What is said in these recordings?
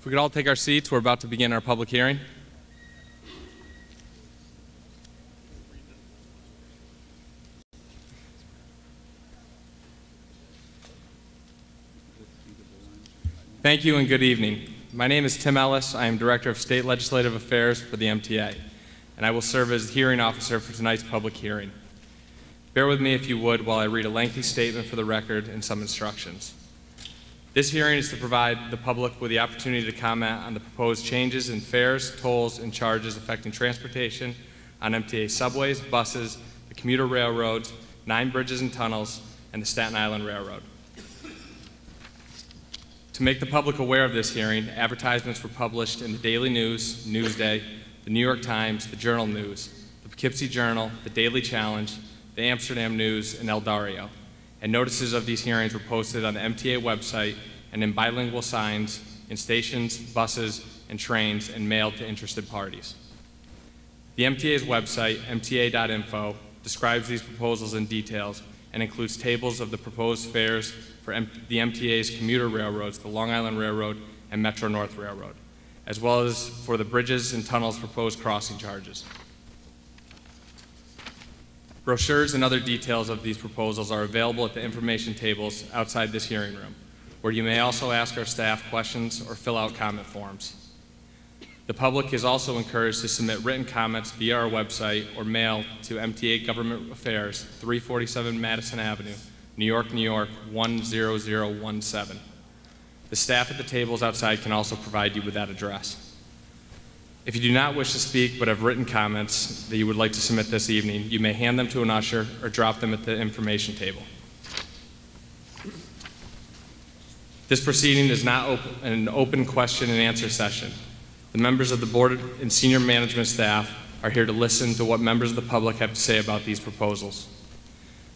If we could all take our seats, we're about to begin our public hearing. Thank you and good evening. My name is Tim Ellis. I am Director of State Legislative Affairs for the MTA, and I will serve as the hearing officer for tonight's public hearing. Bear with me if you would while I read a lengthy statement for the record and some instructions. This hearing is to provide the public with the opportunity to comment on the proposed changes in fares, tolls, and charges affecting transportation on MTA subways, buses, the commuter railroads, 9 bridges and tunnels, and the Staten Island Railroad. To make the public aware of this hearing, advertisements were published in the Daily News, Newsday, the New York Times, the Journal News, the Poughkeepsie Journal, the Daily Challenge, the Amsterdam News, and El Dario. And notices of these hearings were posted on the MTA website and in bilingual signs in stations, buses, and trains and mailed to interested parties. The MTA's website, mta.info, describes these proposals in details and includes tables of the proposed fares for the MTA's commuter railroads, the Long Island Railroad and Metro North Railroad, as well as for the bridges and tunnels proposed crossing charges. Brochures and other details of these proposals are available at the information tables outside this hearing room, where you may also ask our staff questions or fill out comment forms. The public is also encouraged to submit written comments via our website or mail to MTA Government Affairs, 347 Madison Avenue, New York, New York, 10017. The staff at the tables outside can also provide you with that address. If you do not wish to speak but have written comments that you would like to submit this evening, you may hand them to an usher or drop them at the information table. This proceeding is not an open question and answer session. The members of the board and senior management staff are here to listen to what members of the public have to say about these proposals,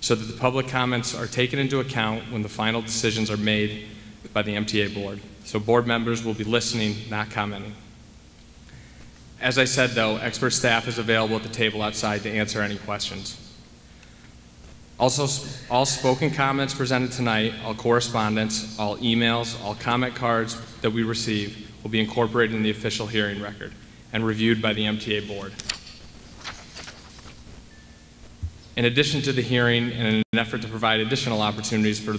so that the public comments are taken into account when the final decisions are made by the MTA board. So board members will be listening, not commenting. As I said though, expert staff is available at the table outside to answer any questions. Also, all spoken comments presented tonight, all correspondence, all emails, all comment cards that we receive will be incorporated in the official hearing record and reviewed by the MTA board. In addition to the hearing and in an effort to provide additional opportunities for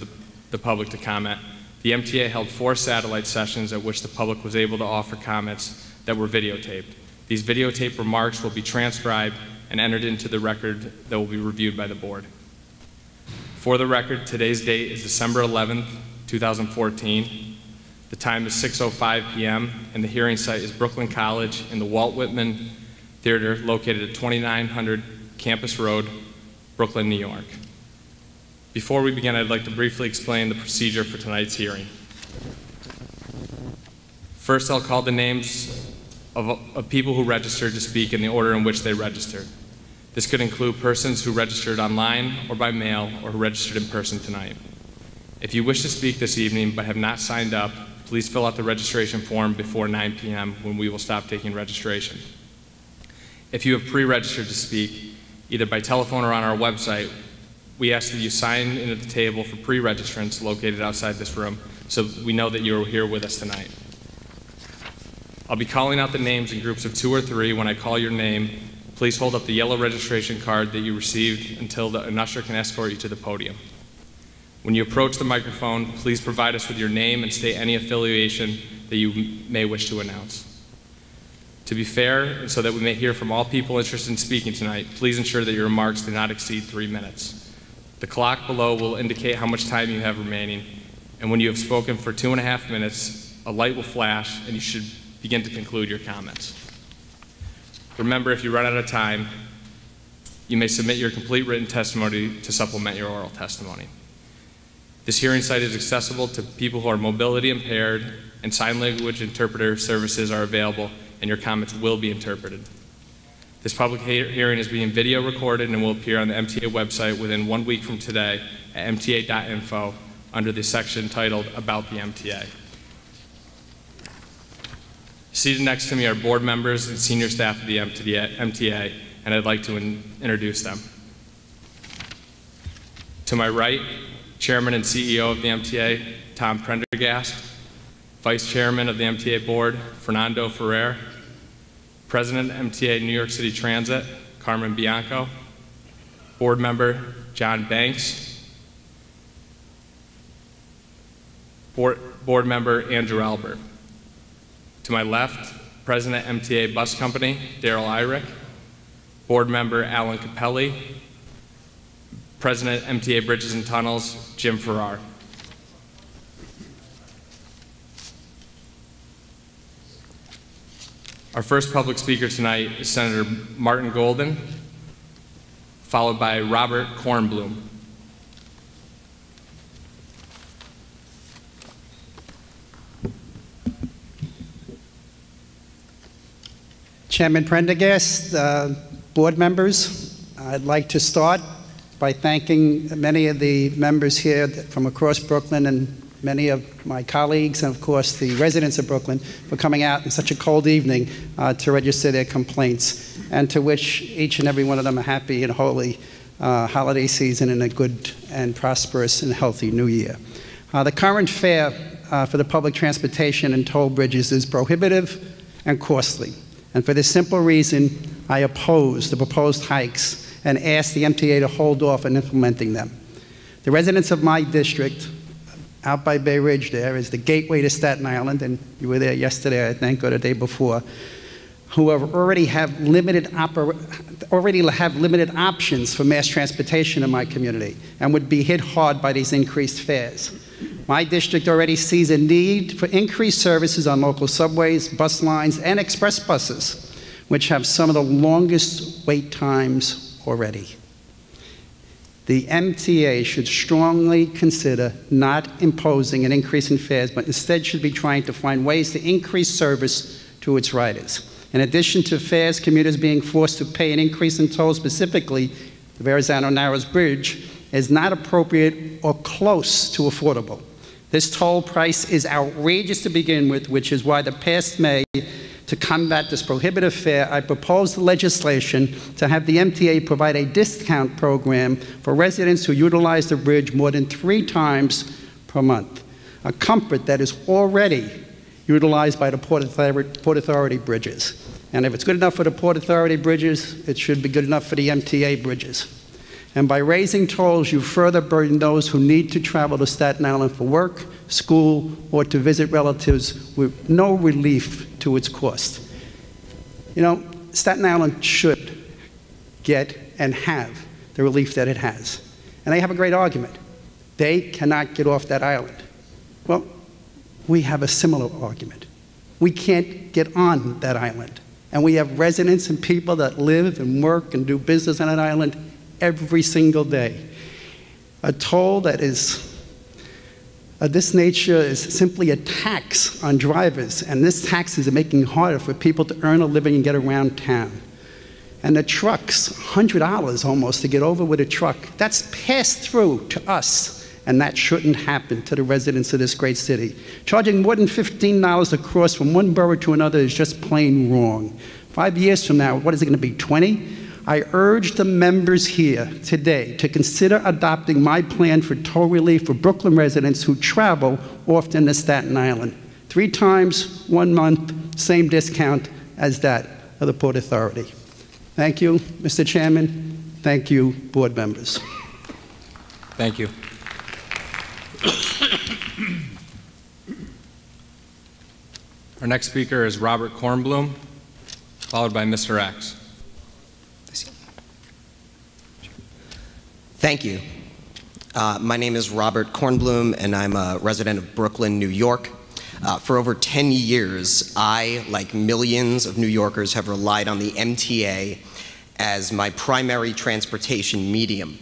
the public to comment, the MTA held 4 satellite sessions at which the public was able to offer comments that were videotaped. These videotaped remarks will be transcribed and entered into the record that will be reviewed by the board. For the record, today's date is December 11th, 2014. The time is 6:05 p.m. and the hearing site is Brooklyn College in the Walt Whitman Theater located at 2900 Campus Road, Brooklyn, New York. Before we begin, I'd like to briefly explain the procedure for tonight's hearing. First, I'll call the names of people who registered to speak in the order in which they registered. This could include persons who registered online or by mail or who registered in person tonight. If you wish to speak this evening but have not signed up, please fill out the registration form before 9 p.m. when we will stop taking registration. If you have pre-registered to speak, either by telephone or on our website, we ask that you sign in at the table for pre-registrants located outside this room so we know that you're here with us tonight. I'll be calling out the names in groups of 2 or 3. When I call your name, please hold up the yellow registration card that you received until an usher can escort you to the podium. When you approach the microphone, please provide us with your name and state any affiliation that you may wish to announce. To be fair, and so that we may hear from all people interested in speaking tonight, please ensure that your remarks do not exceed 3 minutes. The clock below will indicate how much time you have remaining, and when you have spoken for 2.5 minutes, a light will flash and you should begin to conclude your comments. Remember, if you run out of time, you may submit your complete written testimony to supplement your oral testimony. This hearing site is accessible to people who are mobility impaired, and sign language interpreter services are available, and your comments will be interpreted. This public hearing is being video recorded and will appear on the MTA website within 1 week from today at mta.info under the section titled About the MTA. Seated next to me are board members and senior staff of the MTA, and I'd like to introduce them. To my right, Chairman and CEO of the MTA, Tom Prendergast. Vice Chairman of the MTA Board, Fernando Ferrer, President MTA New York City Transit, Carmen Bianco, Board Member John Banks, Board Member Andrew Albert. To my left, President MTA Bus Company, Daryl Irick, Board Member Alan Capelli, President MTA Bridges and Tunnels, Jim Farrar. Our first public speaker tonight is Senator Martin Golden, followed by Robert Kornblum. Chairman Prendergast, board members, I'd like to start by thanking many of the members here from across Brooklyn and many of my colleagues and, of course, the residents of Brooklyn for coming out in such a cold evening to register their complaints, and to wish each and every one of them a happy and holy holiday season and a good and prosperous and healthy new year. The current fare for the public transportation and toll bridges is prohibitive and costly. And for this simple reason, I oppose the proposed hikes and ask the MTA to hold off on implementing them. The residents of my district, out by Bay Ridge there, is the gateway to Staten Island, and you were there yesterday, I think, or the day before, who already have limited options for mass transportation in my community and would be hit hard by these increased fares. My district already sees a need for increased services on local subways, bus lines, and express buses, which have some of the longest wait times already. The MTA should strongly consider not imposing an increase in fares, but instead should be trying to find ways to increase service to its riders. In addition to fares, commuters being forced to pay an increase in tolls, specifically the Verrazano-Narrows Bridge, is not appropriate or close to affordable. This toll price is outrageous to begin with, which is why the past May, to combat this prohibitive fare, I proposed legislation to have the MTA provide a discount program for residents who utilize the bridge more than 3 times per month, a comfort that is already utilized by the Port Authority bridges. And if it's good enough for the Port Authority bridges, it should be good enough for the MTA bridges. And by raising tolls, you further burden those who need to travel to Staten Island for work, school, or to visit relatives with no relief to its cost. You know, Staten Island should get and have the relief that it has. And they have a great argument. They cannot get off that island. Well, we have a similar argument. We can't get on that island. And we have residents and people that live and work and do business on that island every single day. A toll that is of this nature is simply a tax on drivers, and this tax is making it harder for people to earn a living and get around town. And the trucks, $100 almost to get over with a truck, that's passed through to us, and that shouldn't happen to the residents of this great city. Charging more than $15 to cross from one borough to another is just plain wrong. 5 years from now, what is it going to be, 20? I urge the members here today to consider adopting my plan for toll relief for Brooklyn residents who travel often to Staten Island. 3 times, 1 month, same discount as that of the Port Authority. Thank you, Mr. Chairman. Thank you, board members. Thank you. Our next speaker is Robert Kornblum, followed by Mr. X. Thank you. My name is Robert Kornblum, and I'm a resident of Brooklyn, New York. For over 10 years, I, like millions of New Yorkers, have relied on the MTA as my primary transportation medium.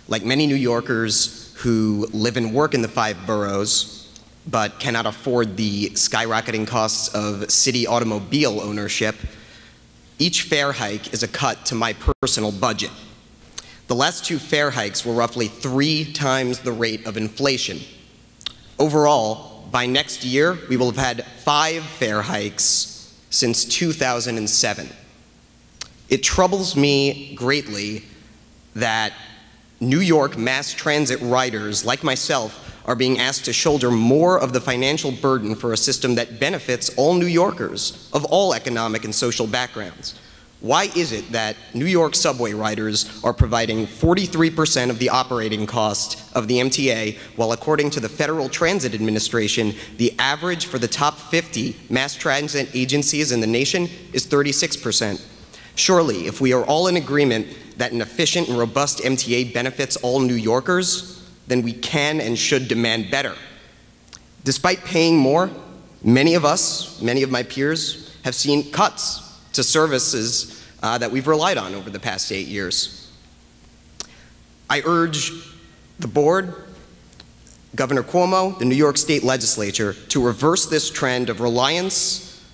Like many New Yorkers who live and work in the 5 boroughs, but cannot afford the skyrocketing costs of city automobile ownership, each fare hike is a cut to my personal budget. The last 2 fare hikes were roughly 3 times the rate of inflation. Overall, by next year, we will have had 5 fare hikes since 2007. It troubles me greatly that New York mass transit riders, like myself, are being asked to shoulder more of the financial burden for a system that benefits all New Yorkers of all economic and social backgrounds? Why is it that New York subway riders are providing 43% of the operating cost of the MTA, while according to the Federal Transit Administration, the average for the top 50 mass transit agencies in the nation is 36%? Surely, if we are all in agreement that an efficient and robust MTA benefits all New Yorkers, then we can and should demand better. Despite paying more, many of us, many of my peers, have seen cuts to services that we've relied on over the past 8 years. I urge the board, Governor Cuomo, the New York State Legislature, to reverse this trend of reliance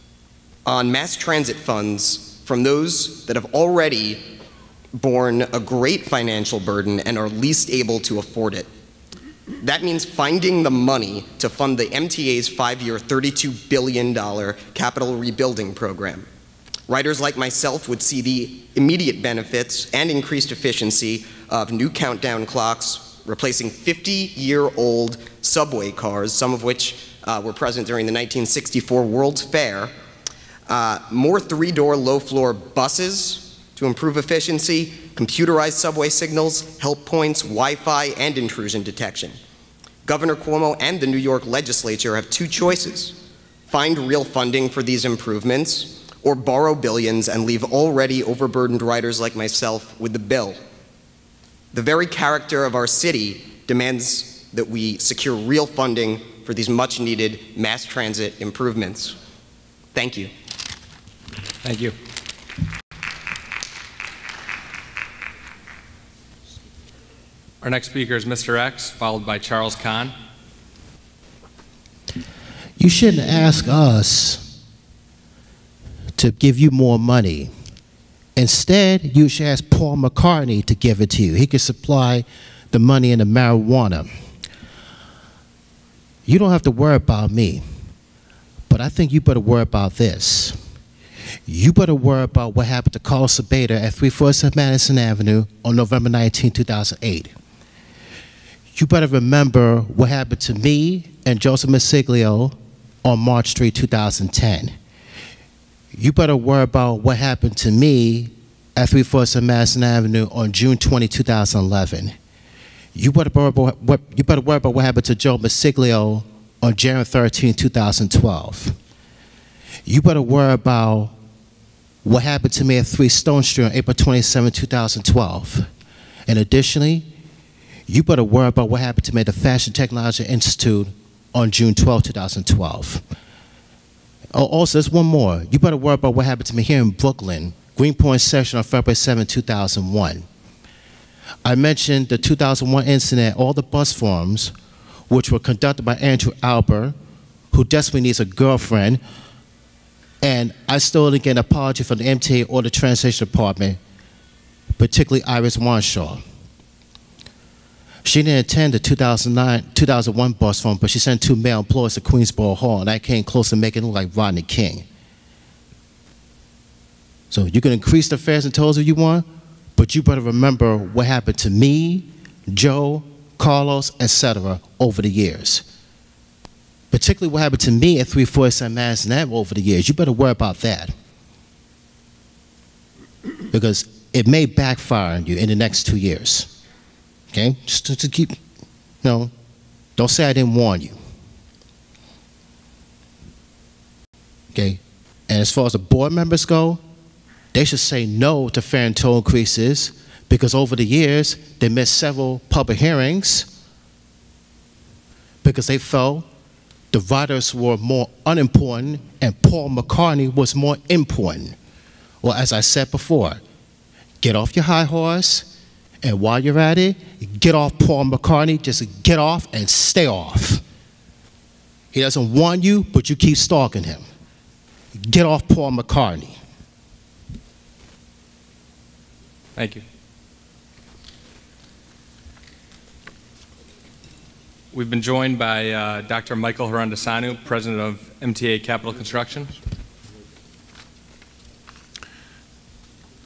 on mass transit funds from those that have already borne a great financial burden and are least able to afford it. That means finding the money to fund the MTA's 5-year, $32 billion capital rebuilding program. Riders like myself would see the immediate benefits and increased efficiency of new countdown clocks, replacing 50-year-old subway cars, some of which were present during the 1964 World's Fair, more 3-door low-floor buses to improve efficiency, computerized subway signals, help points, Wi-Fi, and intrusion detection. Governor Cuomo and the New York Legislature have two choices: find real funding for these improvements, or borrow billions and leave already overburdened riders like myself with the bill. The very character of our city demands that we secure real funding for these much-needed mass transit improvements. Thank you. Thank you. Our next speaker is Mr. X, followed by Charles Kahn. You shouldn't ask us to give you more money. Instead, you should ask Paul McCartney to give it to you. He could supply the money and the marijuana. You don't have to worry about me, but I think you better worry about this. You better worry about what happened to Carlos Sabeda at 347 Madison Avenue on November 19, 2008. You better remember what happened to me and Joseph Masiglio on March 3, 2010. You better worry about what happened to me at 347 Madison Avenue on June 20, 2011. You better worry about what happened to Joe Masiglio on January 13, 2012. You better worry about what happened to me at 3 Stone Street on April 27, 2012. And additionally, you better worry about what happened to me at the Fashion Technology Institute on June 12, 2012. Oh, also, there's one more. You better worry about what happened to me here in Brooklyn, Greenpoint Section on February 7, 2001. I mentioned the 2001 incident, all the bus forums, which were conducted by Andrew Albert, who desperately needs a girlfriend, and I still didn't get an apology from the MTA or the Transportation Department, particularly Iris Wanshaw. She didn't attend the 2001 bus forum, but she sent 2 male employees to Queensboro Hall, and I came close to making it look like Rodney King. So you can increase the fares and tolls if you want, but you better remember what happened to me, Joe, Carlos, etc. over the years. Particularly what happened to me at 347 Madison Avenue over the years. You better worry about that. Because it may backfire on you in the next 2 years. Okay, just to keep, don't say I didn't warn you. Okay, and as far as the board members go, they should say no to fare and toll increases, because over the years, they missed several public hearings because they felt the riders were more unimportant and Paul McCartney was more important. Well, as I said before, get off your high horse, and while you're at it, get off Paul McCartney. Just get off and stay off. He doesn't want you, but you keep stalking him. Get off Paul McCartney. Thank you. We've been joined by Dr. Michael Harandasanu, President of MTA Capital Construction.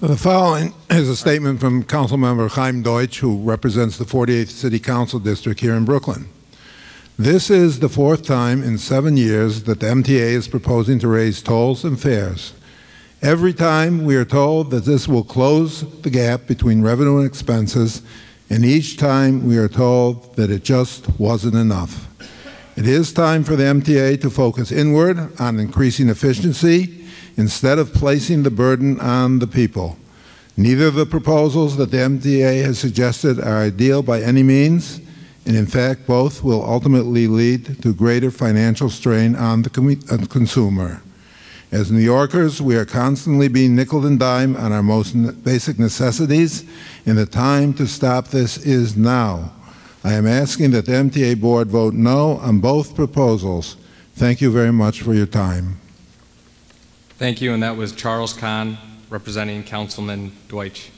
The following is a statement from Councilmember Chaim Deutsch, who represents the 48th City Council District here in Brooklyn. This is the fourth time in 7 years that the MTA is proposing to raise tolls and fares. Every time we are told that this will close the gap between revenue and expenses, and each time we are told that it just wasn't enough. It is time for the MTA to focus inward on increasing efficiency instead of placing the burden on the people. Neither of the proposals that the MTA has suggested are ideal by any means, and in fact, both will ultimately lead to greater financial strain on the consumer. As New Yorkers, we are constantly being nickeled and dimed on our most basic necessities, and the time to stop this is now. I am asking that the MTA board vote no on both proposals. Thank you very much for your time. Thank you, and that was Charles Kahn, representing Councilman Deutsch.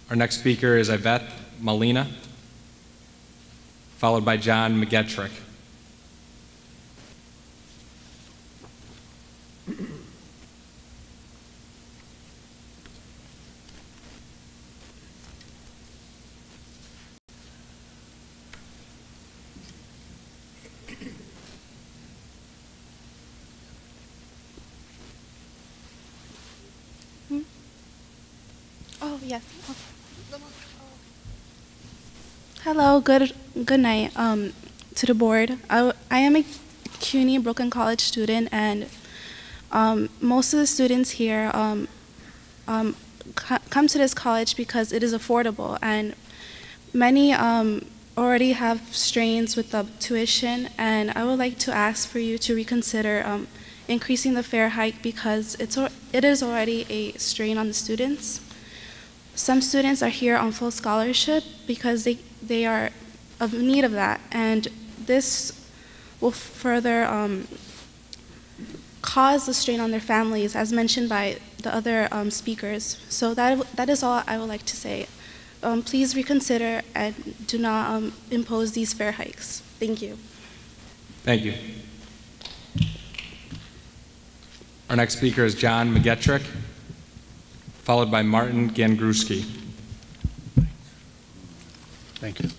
Our next speaker is Yvette Molina, followed by John McGettrick. Oh, yes. Oh. Hello, good night to the board. I am a CUNY Brooklyn College student, and most of the students here come to this college because it is affordable, and many already have strains with the tuition, and I would like to ask for you to reconsider increasing the fare hike because it is already a strain on the students. Some students are here on full scholarship because they are of need of that, and this will further cause the strain on their families, as mentioned by the other speakers. So that is all I would like to say. Please reconsider and do not impose these fare hikes. Thank you. Thank you. Our next speaker is John McGettrick, followed by Martin Gangruski. Thank you.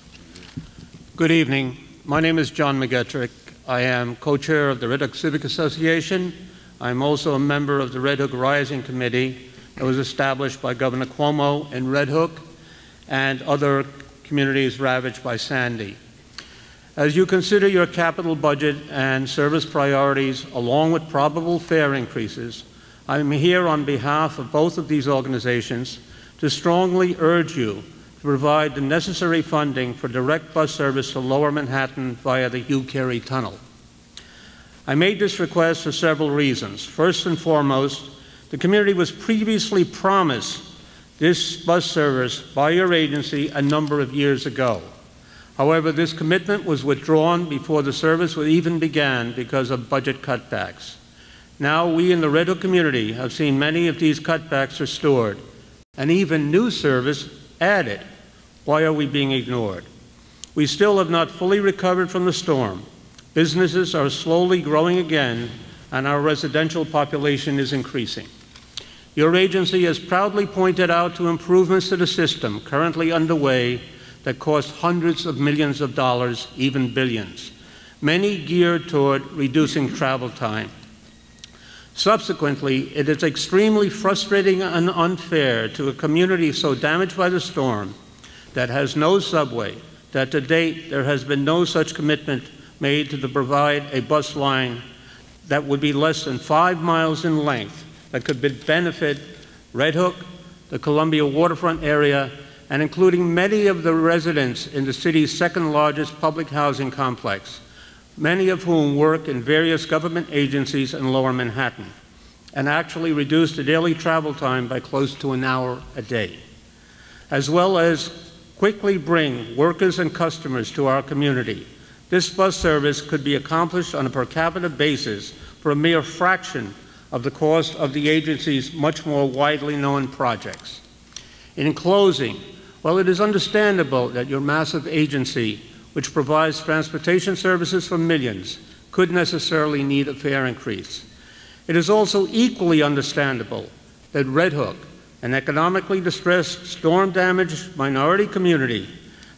Good evening. My name is John McGettrick. I am co-chair of the Red Hook Civic Association. I'm also a member of the Red Hook Rising Committee that was established by Governor Cuomo in Red Hook and other communities ravaged by Sandy. As you consider your capital budget and service priorities, along with probable fare increases, I'm here on behalf of both of these organizations to strongly urge you to provide the necessary funding for direct bus service to Lower Manhattan via the Hugh Carey Tunnel. I made this request for several reasons. First and foremost, the community was previously promised this bus service by your agency a number of years ago. However, this commitment was withdrawn before the service even began because of budget cutbacks. Now we in the Red Hook community have seen many of these cutbacks restored, and even new service added. Why are we being ignored? We still have not fully recovered from the storm. Businesses are slowly growing again, and our residential population is increasing. Your agency has proudly pointed out to improvements to the system currently underway that cost hundreds of millions of dollars, even billions, many geared toward reducing travel time. Subsequently, it is extremely frustrating and unfair to a community so damaged by the storm that has no subway, that to date there has been no such commitment made to provide a bus line that would be less than 5 miles in length that could benefit Red Hook, the Columbia waterfront area, and including many of the residents in the city's second largest public housing complex, many of whom work in various government agencies in Lower Manhattan, and actually reduce the daily travel time by close to an hour a day, as well as quickly bring workers and customers to our community. This bus service could be accomplished on a per capita basis for a mere fraction of the cost of the agency's much more widely known projects. In closing, while it is understandable that your massive agency, which provides transportation services for millions, could necessarily need a fare increase, it is also equally understandable that Red Hook, an economically distressed, storm-damaged minority community,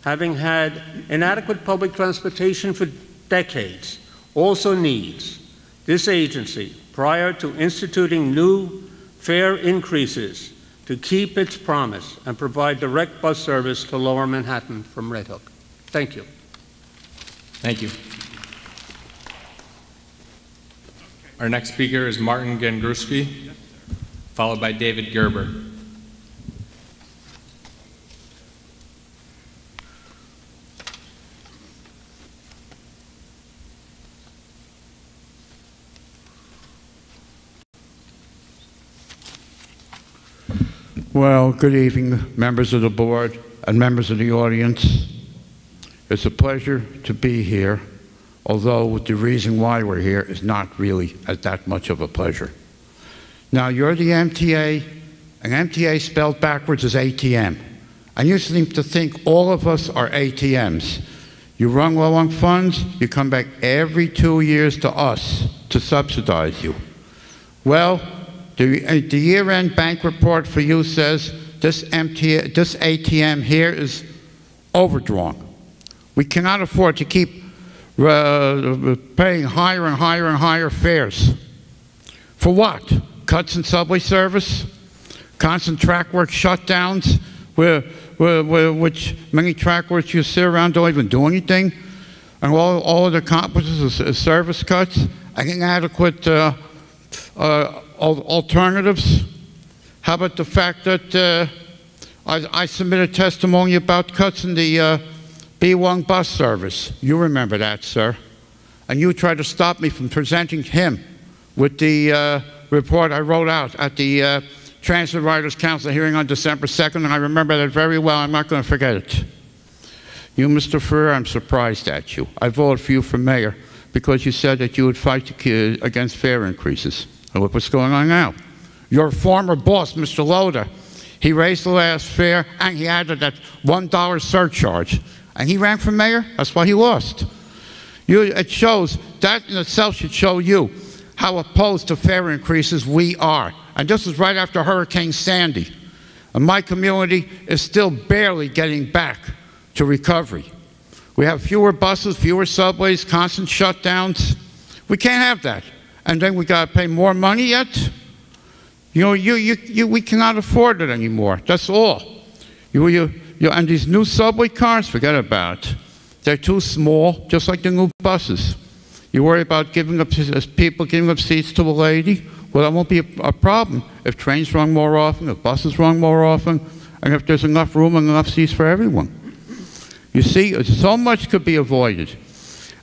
having had inadequate public transportation for decades, also needs this agency, prior to instituting new fare increases, to keep its promise and provide direct bus service to Lower Manhattan from Red Hook. Thank you. Thank you. Our next speaker is Martin Gangruski, followed by David Gerber. Well, good evening, members of the board and members of the audience. It's a pleasure to be here, although the reason why we're here is not really that much of a pleasure. Now, you're the MTA, and MTA spelled backwards is ATM. And you seem to think all of us are ATMs. You run low on funds, you come back every 2 years to us to subsidize you. Well, the year-end bank report for you says this ATM here is overdrawn. We cannot afford to keep paying higher and higher and higher fares. For what? Cuts in subway service? Constant track work shutdowns, which many track works you sit around don't even do anything? And all of the consequences is service cuts? And inadequate alternatives? How about the fact that I submitted testimony about cuts in the B1 bus service? You remember that, sir. And you tried to stop me from presenting him with the report I wrote out at the Transit Riders Council hearing on December 2nd, and I remember that very well. I'm not going to forget it. You, Mr. Ferrer, I'm surprised at you. I voted for you for mayor because you said that you would fight against fare increases. And look what's going on now. Your former boss, Mr. Loader, he raised the last fare and he added that $1 surcharge. And he ran for mayor. That's why he lost. It shows, that in itself should show you how opposed to fare increases we are. And this is right after Hurricane Sandy. And my community is still barely getting back to recovery. We have fewer buses, fewer subways, constant shutdowns. We can't have that. And then we got to pay more money yet? You know, we cannot afford it anymore. That's all. And these new subway cars, forget about it. They're too small, just like the new buses. You worry about people giving up seats to a lady? Well, that won't be a problem if trains run more often, if buses run more often, and if there's enough room and enough seats for everyone. You see, so much could be avoided.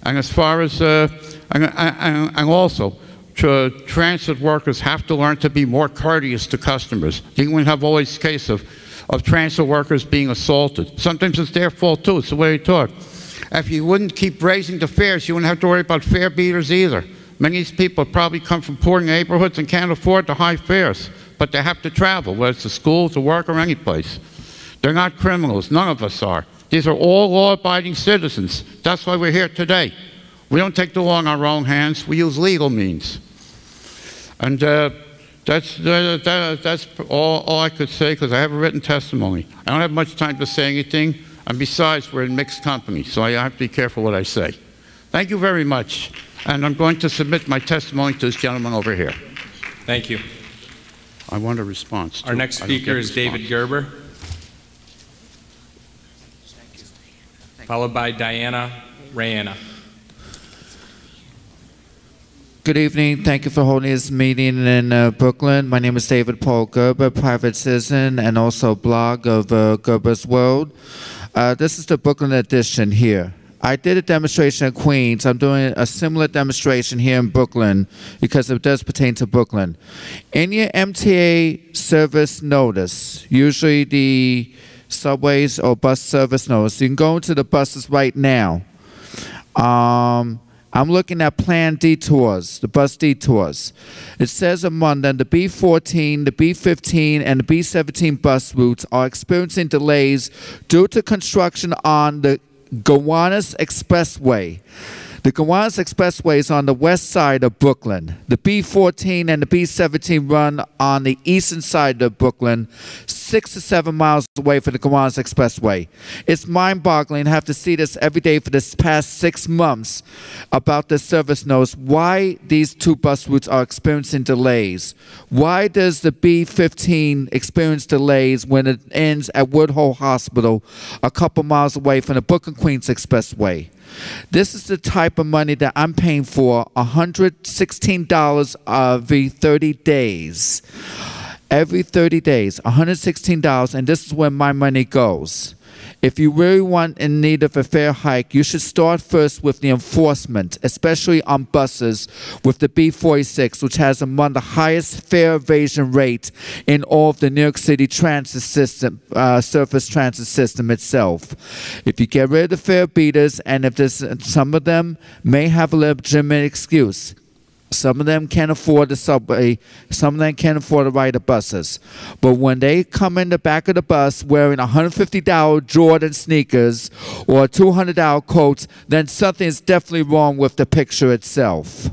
And as far as, and also, transit workers have to learn to be more courteous to customers. You won't have always a case of transit workers being assaulted. Sometimes it's their fault too, it's the way they talk. If you wouldn't keep raising the fares, you wouldn't have to worry about fare beaters either. Many of these people probably come from poor neighborhoods and can't afford the high fares, but they have to travel, whether it's to school, to work, or any place. They're not criminals, none of us are. These are all law-abiding citizens. That's why we're here today. We don't take the law in our own hands, we use legal means. And that's all I could say, because I have a written testimony. I don't have much time to say anything, and besides, we're in mixed company, so I have to be careful what I say. Thank you very much, and I'm going to submit my testimony to this gentleman over here. Thank you. I want a response. Our next speaker is David Gerber, followed by Diana Rayana. Good evening. Thank you for holding this meeting in Brooklyn. My name is David Paul Gerber, private citizen and also blog of Gerber's World. This is the Brooklyn edition here. I did a demonstration in Queens. I'm doing a similar demonstration here in Brooklyn because it does pertain to Brooklyn. In your MTA service notice, usually the subways or bus service notice, you can go into the buses right now. I'm looking at planned detours, the bus detours. It says among them the B14, the B15, and the B17 bus routes are experiencing delays due to construction on the Gowanus Expressway. The Gowanus Expressway is on the west side of Brooklyn. The B14 and the B17 run on the eastern side of Brooklyn, 6 to 7 miles away from the Gowanus Expressway. It's mind-boggling to have to see this every day for this past 6 months about this service knows why these two bus routes are experiencing delays. Why does the B15 experience delays when it ends at Woodhull Hospital a couple miles away from the Brooklyn Queens Expressway? This is the type of money that I'm paying for, $116 every 30 days. Every 30 days, $116, and this is where my money goes. If you really want in need of a fare hike, you should start first with the enforcement, especially on buses with the B46, which has among the highest fare evasion rate in all of the New York City transit system, surface transit system itself. If you get rid of the fare beaters, and if there's, some of them may have a legitimate excuse. Some of them can't afford the subway. Some of them can't afford to ride the buses. But when they come in the back of the bus wearing $150 Jordan sneakers or $200 coats, then something is definitely wrong with the picture itself.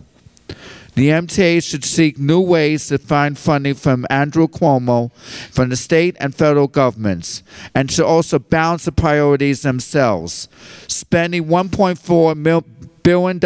The MTA should seek new ways to find funding from Andrew Cuomo, from the state and federal governments, and should also balance the priorities themselves. Spending $1.4 billion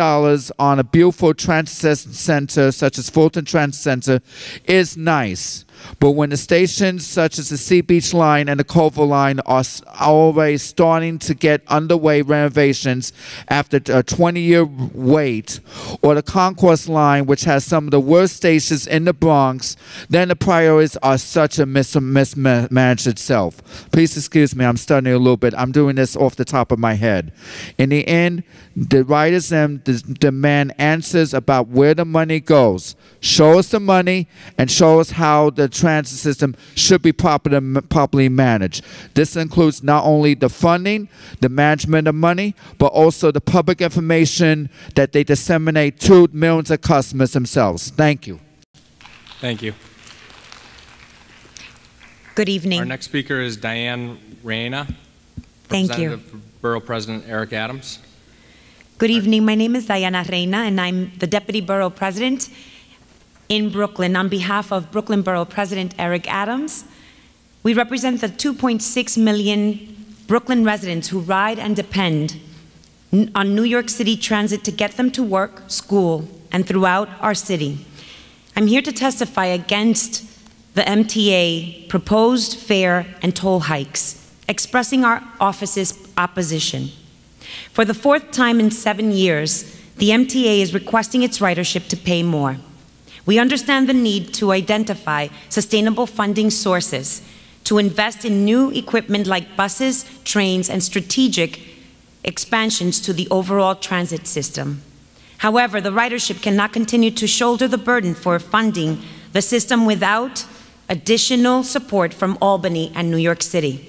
on a beautiful transit center such as Fulton Transit Center is nice, but when the stations such as the Sea Beach Line and the Culver Line are already starting to get underway renovations after a 20-year wait, or the Concourse Line, which has some of the worst stations in the Bronx, then the priorities are such a mismatch itself. Please excuse me, I'm stuttering a little bit. I'm doing this off the top of my head. In the end, the writers demand answers about where the money goes. Show us the money and show us how the transit system should be properly managed. This includes not only the funding, the management of money, but also the public information that they disseminate to millions of customers themselves. Thank you. Thank you. Good evening. Our next speaker is Diane Reina. Thank you. Representative for Borough President Eric Adams. Good evening. My name is Diana Reina, and I'm the Deputy Borough President in Brooklyn. On behalf of Brooklyn Borough President Eric Adams, we represent the 2.6 million Brooklyn residents who ride and depend on New York City Transit to get them to work, school, and throughout our city. I'm here to testify against the MTA proposed fare and toll hikes, expressing our office's opposition. For the 4th time in 7 years, the MTA is requesting its ridership to pay more. We understand the need to identify sustainable funding sources, to invest in new equipment like buses, trains, and strategic expansions to the overall transit system. However, the ridership cannot continue to shoulder the burden for funding the system without additional support from Albany and New York City.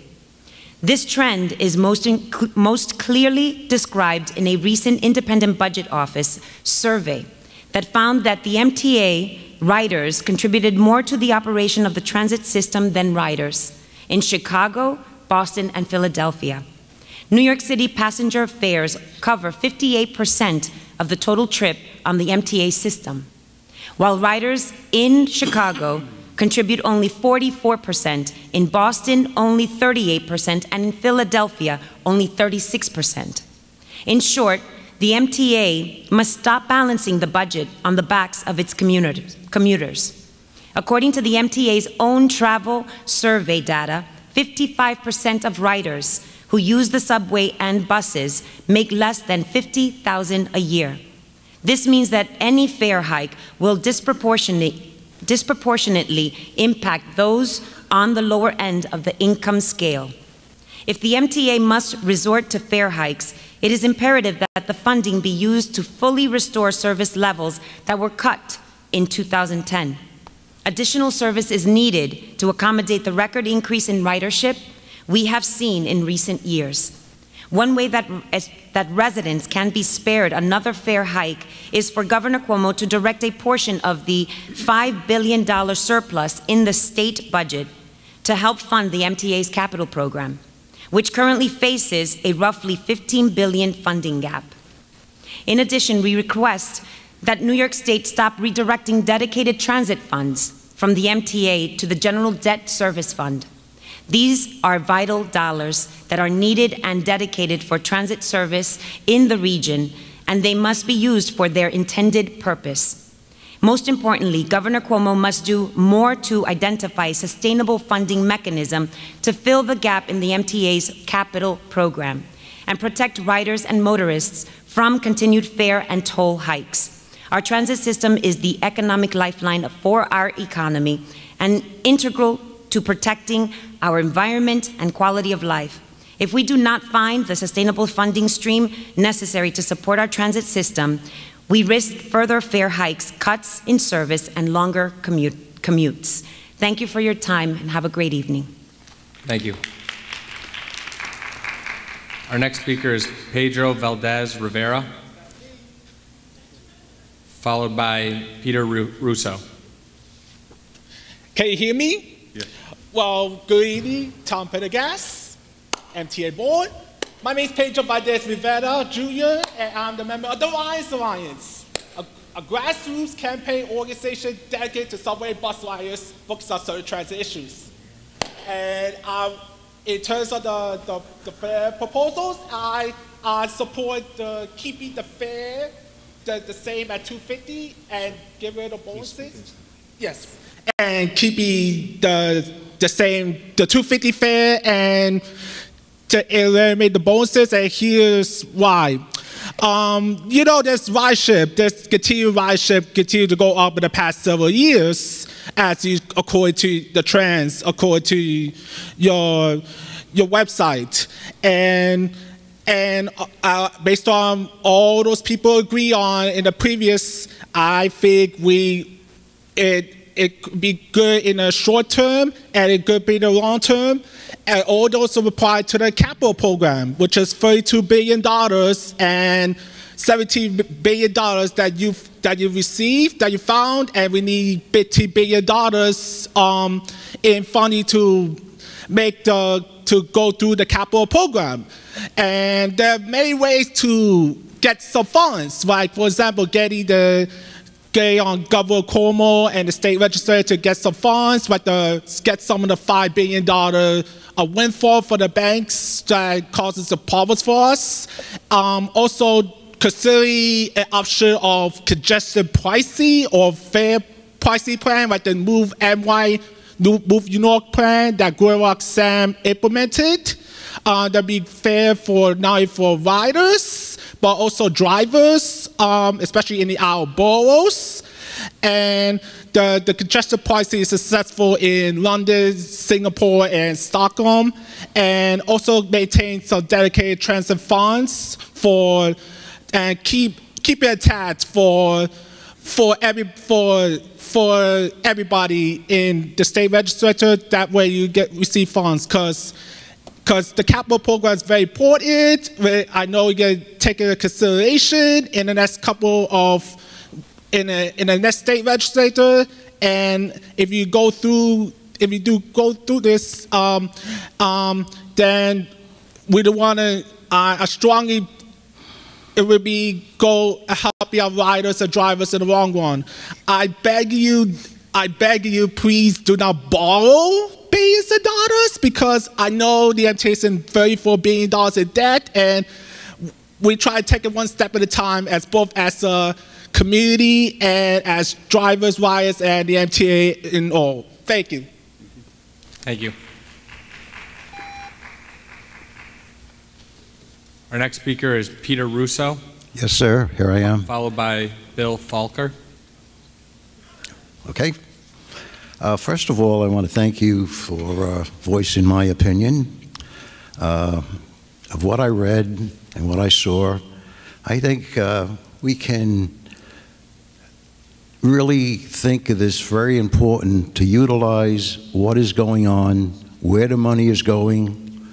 This trend is most clearly described in a recent Independent Budget Office survey that found that the MTA riders contributed more to the operation of the transit system than riders in Chicago, Boston, and Philadelphia. New York City passenger fares cover 58% of the total trip on the MTA system, while riders in Chicago contribute only 44%, in Boston only 38%, and in Philadelphia only 36%. In short, the MTA must stop balancing the budget on the backs of its commuters. According to the MTA's own travel survey data, 55% of riders who use the subway and buses make less than $50,000 a year. This means that any fare hike will disproportionately impact those on the lower end of the income scale. If the MTA must resort to fare hikes, it is imperative that the funding be used to fully restore service levels that were cut in 2010. Additional service is needed to accommodate the record increase in ridership we have seen in recent years. One way that residents can be spared another fare hike is for Governor Cuomo to direct a portion of the $5 billion surplus in the state budget to help fund the MTA's capital program, which currently faces a roughly $15 billion funding gap. In addition, we request that New York State stop redirecting dedicated transit funds from the MTA to the General Debt Service Fund. These are vital dollars that are needed and dedicated for transit service in the region, and they must be used for their intended purpose. Most importantly, Governor Cuomo must do more to identify a sustainable funding mechanism to fill the gap in the MTA's capital program and protect riders and motorists from continued fare and toll hikes. Our transit system is the economic lifeline for our economy and integral to protecting our environment and quality of life. If we do not find the sustainable funding stream necessary to support our transit system, we risk further fare hikes, cuts in service, and longer commutes. Thank you for your time, and have a great evening. Thank you. Our next speaker is Pedro Valdez Rivera, followed by Peter Russo. Can you hear me? Yeah. Well, good evening, Tom Pendergast, MTA board. My name is Pedro Valdez Rivera, Jr., and I'm the member of the Riders Alliance, a grassroots campaign organization dedicated to subway bus riders focused on certain transit issues. And in terms of the fare proposals, I support keeping the fare the same at $2.50 and giving the bonuses. Yes, and keeping the same, the $2.50 fare and to eliminate the bonuses, and here's why. You know, this continued ridership continue to go up in the past several years, according to the trends, according to your website, and based on all those people agree on in the previous, I think it could be good in the short term and it could be in the long term. And all those are applied to the capital program, which is $32 billion and $17 billion that you received, that you found, and we need $50 billion in funding to go through the capital program. And there are many ways to get some funds, like, for example, getting on Governor Cuomo and the state legislature to get some funds, like get some of the $5 billion a windfall for the banks that causes the problems for us. Also, considering an option of congestion pricing or fare pricing plan, like the Move New York plan that Greg Sam implemented. That'd be fair for not only for riders, but also drivers, especially in the outer boroughs. And the congestion pricing is successful in London, Singapore, and Stockholm, and also maintain some dedicated transit funds and keep it attached for everybody in the state legislature. That way you receive funds, because the capital program is very important. I know you get take into consideration in the next in the next state legislature, and if you do go through this, then we don't want to. I strongly, it would be help our riders and drivers in the long run. I beg you, please do not borrow billions of dollars, because I know the MTA is in $34 billion in debt, and we try to take it one step at a time, both as a community and as drivers, riders, and the MTA in all. Thank you. Thank you. Our next speaker is Peter Russo. Yes, sir. Here I am. Followed by Bill Falker. Okay. First of all, I want to thank you for voicing my opinion. Of what I read and what I saw, I think we can really think of this very important to utilize what is going on, where the money is going,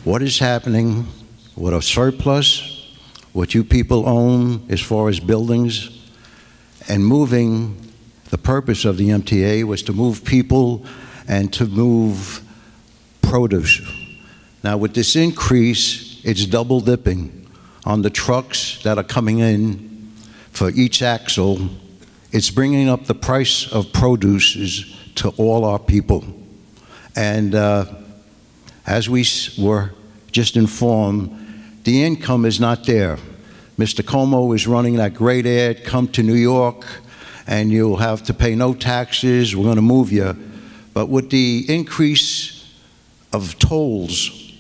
what is happening, what a surplus, what you people own as far as buildings, and moving. The purpose of the MTA was to move people and to move produce. Now with this increase, it's double dipping. on the trucks that are coming in for each axle, it's bringing up the price of produce to all our people. And as we were just informed, the income is not there. Mr. Como is running that great ad, come to New York, and you'll have to pay no taxes, we're going to move you. But with the increase of tolls,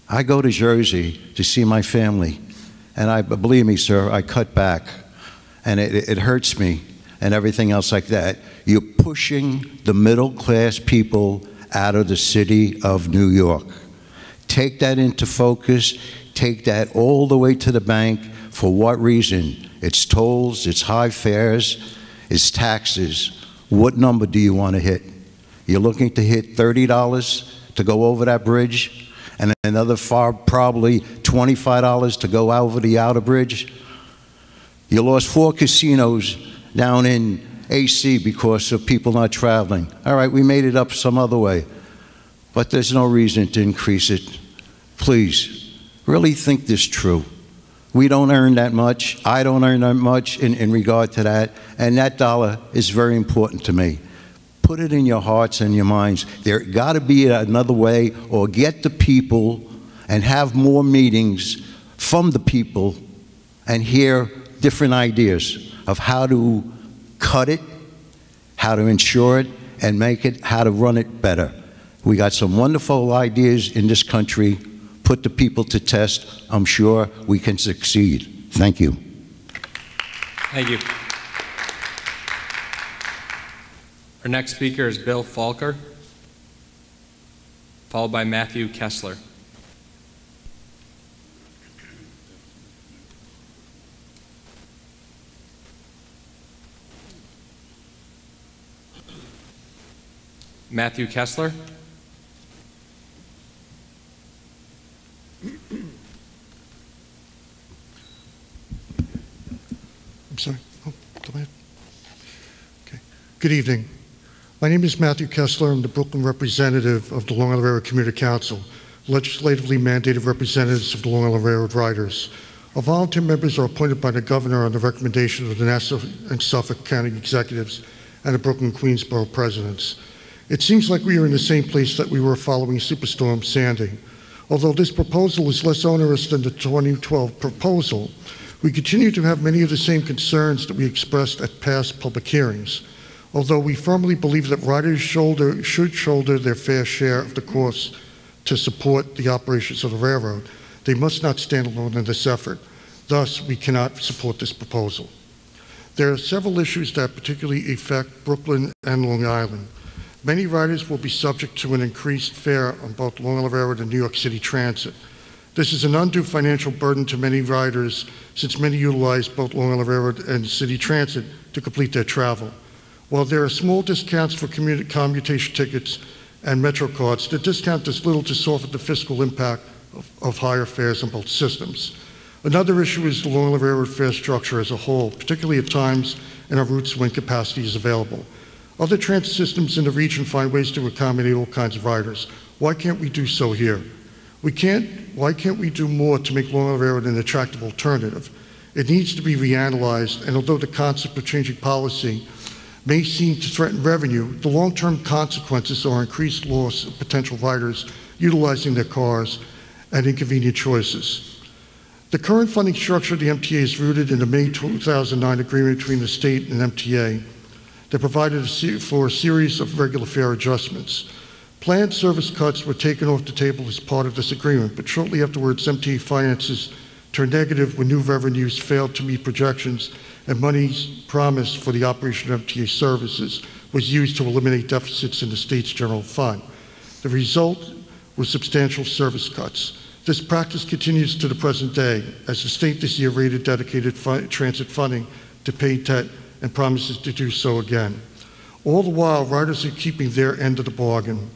I go to Jersey to see my family, and believe me, sir, I cut back, and it hurts me, and everything else like that. You're pushing the middle-class people out of the city of New York. Take that into focus, take that all the way to the bank. For what reason? It's tolls, it's high fares, it's taxes. What number do you want to hit? You're looking to hit $30 to go over that bridge, and another probably $25 to go over the outer bridge? You lost 4 casinos down in AC because of people not traveling. All right, we made it up some other way, but there's no reason to increase it. Please, really think this through. We don't earn that much. I don't earn that much in regard to that, and that dollar is very important to me. Put it in your hearts and your minds. There got to be another way, or get the people and have more meetings from the people and hear different ideas of how to cut it, how to insure it, and make it, how to run it better. We got some wonderful ideas in this country. Put the people to test. I'm sure we can succeed. Thank you. Thank you. Our next speaker is Bill Falker, followed by Matthew Kessler. Matthew Kessler. I'm sorry. Oh, go ahead. Okay. Good evening. My name is Matthew Kessler. I'm the Brooklyn representative of the Long Island Railroad Commuter Council, legislatively mandated representatives of the Long Island Railroad Riders. Our volunteer members are appointed by the governor on the recommendation of the Nassau and Suffolk County executives and the Brooklyn Queensborough presidents. It seems like we are in the same place that we were following Superstorm Sandy. Although this proposal is less onerous than the 2012 proposal, we continue to have many of the same concerns that we expressed at past public hearings. Although we firmly believe that riders should shoulder their fair share of the costs to support the operations of the railroad, they must not stand alone in this effort. Thus, we cannot support this proposal. There are several issues that particularly affect Brooklyn and Long Island. Many riders will be subject to an increased fare on both Long Island Railroad and New York City Transit. This is an undue financial burden to many riders, since many utilize both Long Island Railroad and City Transit to complete their travel. While there are small discounts for commutation tickets and Metro cards, the discount does little to soften the fiscal impact of higher fares on both systems. Another issue is the Long Island Railroad fare structure as a whole, particularly at times in our routes when capacity is available. Other transit systems in the region find ways to accommodate all kinds of riders. Why can't we do so here? Why can't we do more to make Long Island Railroad an attractive alternative? It needs to be reanalyzed, and although the concept of changing policy may seem to threaten revenue, the long-term consequences are increased loss of potential riders utilizing their cars and inconvenient choices. The current funding structure of the MTA is rooted in the May 2009 agreement between the state and MTA that provided for a series of regular fare adjustments. Planned service cuts were taken off the table as part of this agreement, but shortly afterwards, MTA finances turned negative when new revenues failed to meet projections and money promised for the operation of MTA services was used to eliminate deficits in the state's general fund. The result was substantial service cuts. This practice continues to the present day, as the state this year rated dedicated transit funding to pay debt and promises to do so again. All the while, riders are keeping their end of the bargain.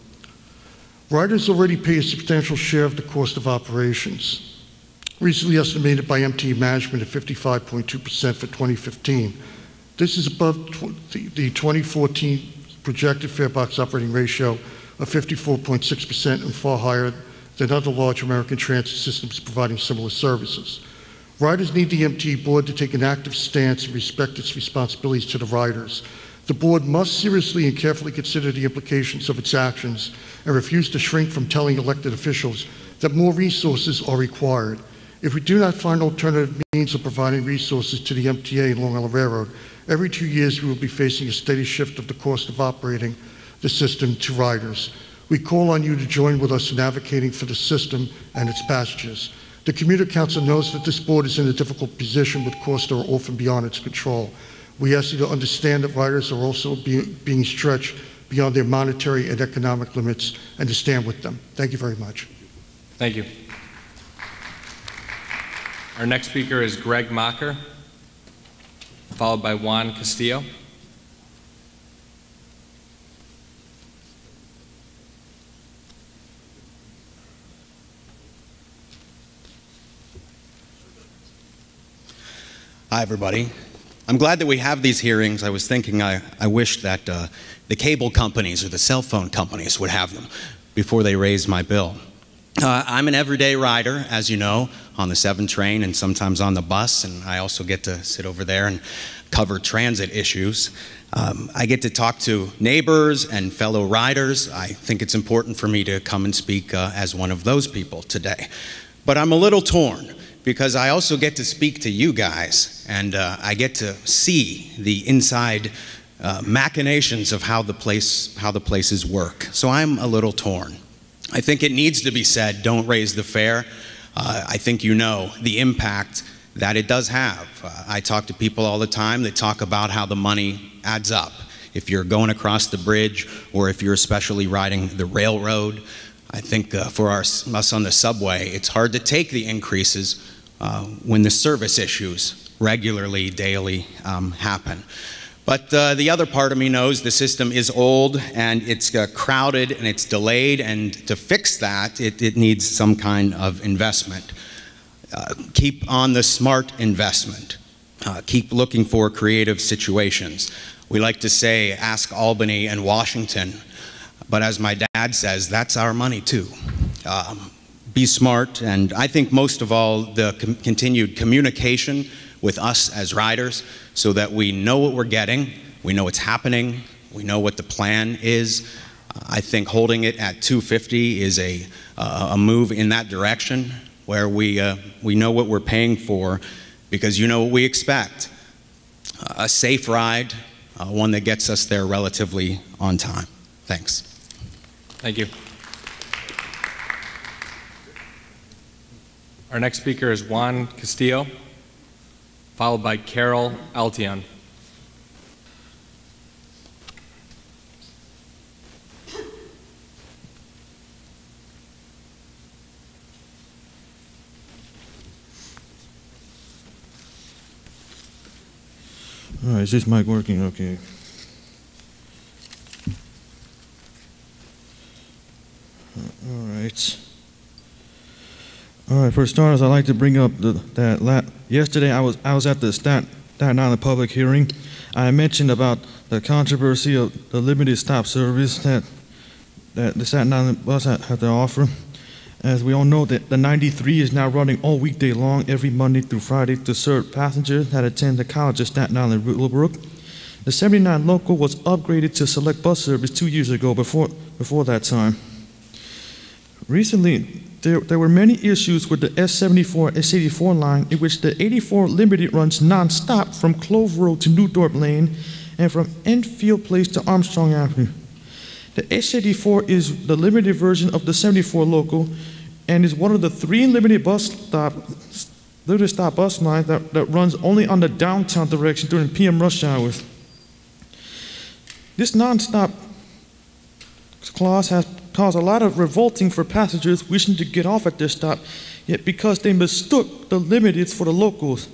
Riders already pay a substantial share of the cost of operations, recently estimated by MTA management at 55.2% for 2015. This is above the 2014 projected fare box operating ratio of 54.6% and far higher than other large American transit systems providing similar services. Riders need the MTA board to take an active stance and respect its responsibilities to the riders. The board must seriously and carefully consider the implications of its actions and refuse to shrink from telling elected officials that more resources are required. If we do not find alternative means of providing resources to the MTA in Long Island Railroad, every 2 years we will be facing a steady shift of the cost of operating the system to riders. We call on you to join with us in advocating for the system and its passengers. The Commuter Council knows that this board is in a difficult position with costs that are often beyond its control. We ask you to understand that riders are also being stretched beyond their monetary and economic limits and to stand with them. Thank you very much. Thank you. Our next speaker is Greg Mocker, followed by Juan Castillo. Hi, everybody. I'm glad that we have these hearings. I was thinking I wish that the cable companies or the cell phone companies would have them before they raise my bill. I'm an everyday rider, as you know, on the 7 train and sometimes on the bus, and I also get to sit over there and cover transit issues. I get to talk to neighbors and fellow riders. I think it's important for me to come and speak as one of those people today. But I'm a little torn, because I also get to speak to you guys, and I get to see the inside machinations of how the places work. So I'm a little torn. I think it needs to be said, don't raise the fare. I think you know the impact that it does have. I talk to people all the time that talk about how the money adds up. If you're going across the bridge, or if you're especially riding the railroad, I think for us on the subway, it's hard to take the increases when the service issues regularly, daily happen. But the other part of me knows the system is old and it's crowded and it's delayed, and to fix that, it needs some kind of investment. Keep on the smart investment. Keep looking for creative situations. We like to say, ask Albany and Washington, but as my dad says, that's our money too. Be smart, and I think most of all, the continued communication with us as riders so that we know what we're getting, we know what's happening, we know what the plan is. I think holding it at $2.50 is a move in that direction, where we know what we're paying for, because you know what we expect. A safe ride, one that gets us there relatively on time. Thanks. Thank you. Our next speaker is Juan Castillo, followed by Carol Altion. All right, is this mic working? Okay. All right. All right, for starters, I'd like to bring up yesterday I was at the Staten Island public hearing. I mentioned about the controversy of the limited stop service that the Staten Island bus had to offer. As we all know, that the 93 is now running all weekday long, every Monday through Friday, to serve passengers that attend the College of Staten Island Willowbrook. The 79 local was upgraded to select bus service 2 years ago, before that time. Recently, there were many issues with the S74, S84 line, in which the 84 Limited runs non-stop from Clove Road to New Dorp Lane and from Enfield Place to Armstrong Avenue. The S84 is the limited version of the 74 local and is one of the 3 limited stop bus lines that runs only on the downtown direction during PM rush hours. This non-stop clause has caused a lot of revolting for passengers wishing to get off at this stop, yet because they mistook the limiteds for the locals.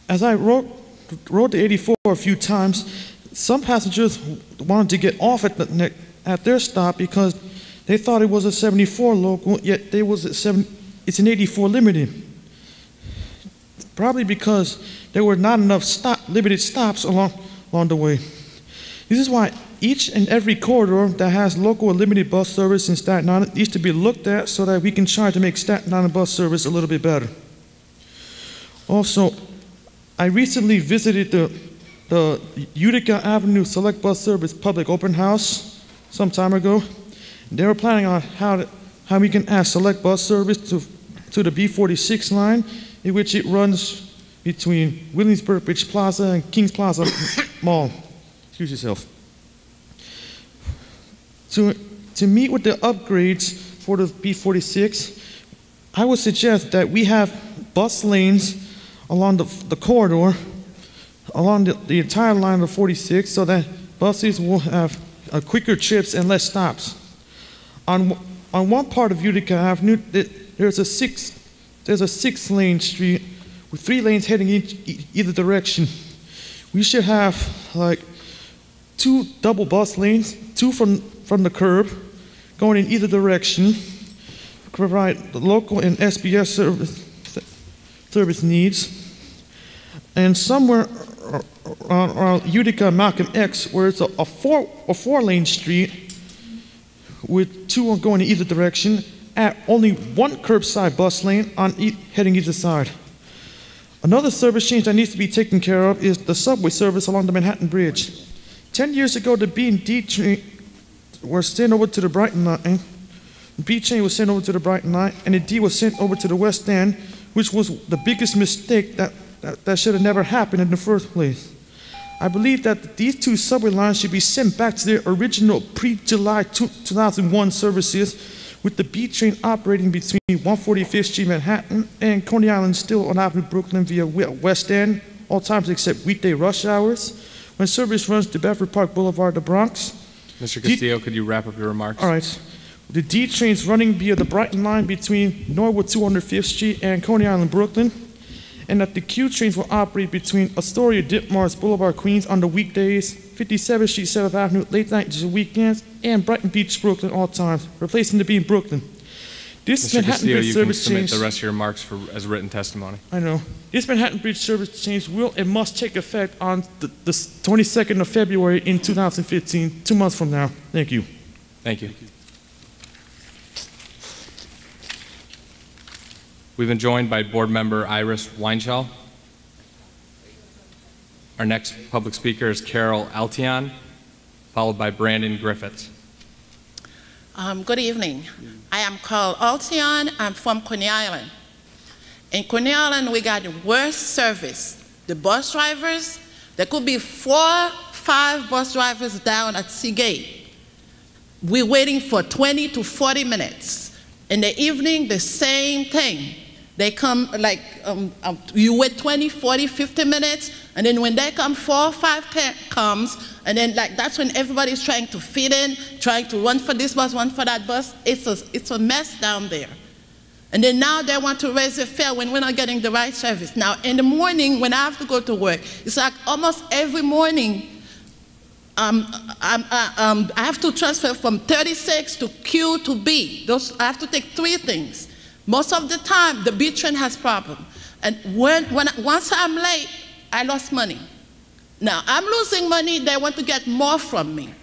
As I rode the 84 a few times, some passengers wanted to get off at their stop because they thought it was a 74 local, yet it's an 84 limited. Probably because there were not enough limited stops along the way. This is why each and every corridor that has local or limited bus service in Staten Island needs to be looked at so that we can try to make Staten Island bus service a little bit better. Also, I recently visited the Utica Avenue Select Bus Service public open house some time ago. They were planning on how we can add Select Bus service to the B46 line, in which it runs between Williamsburg Bridge Plaza and Kings Plaza Mall. Excuse yourself. To meet with the upgrades for the B46, I would suggest that we have bus lanes along the corridor, along the entire line of 46, so that buses will have quicker trips and less stops. On one part of Utica Avenue, there's a six-lane street with 3 lanes heading either direction. We should have like 2 double bus lanes, 2 from the curb, going in either direction, to provide the local and SBS service needs. And somewhere around Utica and Malcolm X, where it's a 4-lane street with 2 going in either direction, at only 1 curbside bus lane heading either side. Another service change that needs to be taken care of is the subway service along the Manhattan Bridge. 10 years ago, the B and D train were sent over to the Brighton line. The B train was sent over to the Brighton line, and the D was sent over to the West End, which was the biggest mistake that should have never happened in the first place. I believe that these 2 subway lines should be sent back to their original pre-July 2001 services, with the B train operating between 145th Street, Manhattan, and Coney Island still on Avenue Brooklyn via West End, all times except weekday rush hours, when service runs to Bedford Park Boulevard, the Bronx. Mr. Castillo, could you wrap up your remarks? All right. The D train's running via the Brighton line between Norwood 205th Street and Coney Island, Brooklyn, and that the Q trains will operate between Astoria, Ditmars Boulevard, Queens on the weekdays, 57th Street, 7th Avenue, late nights and weekends, and Brighton Beach, Brooklyn, all times, replacing the B in Brooklyn. This Mr. Manhattan Castillo, Bridge you can service submit change. the rest of your remarks as written testimony. I know. This Manhattan Bridge service change will and must take effect on the 22nd of February in 2015, 2 months from now. Thank you. Thank you. We've been joined by Board Member Iris Weinschall. Our next public speaker is Carol Altion, followed by Brandon Griffiths. Good evening. I am Carol Altion. I'm from Coney Island. In Coney Island, we got worse service. The bus drivers, there could be 4, 5 bus drivers down at Seagate. We're waiting for 20 to 40 minutes. In the evening, the same thing. They come like, you wait 20, 40, 50 minutes, and then when they come, 4 or 5 comes, and then like that's when everybody's trying to fit in, trying to run for this bus, run for that bus. It's a mess down there. And then now they want to raise the fare when we're not getting the right service. Now in the morning when I have to go to work, it's like almost every morning I have to transfer from 36 to Q to B. I have to take 3 things. Most of the time, the B train has problem. And once I'm late, I lost money. Now, I'm losing money, they want to get more from me.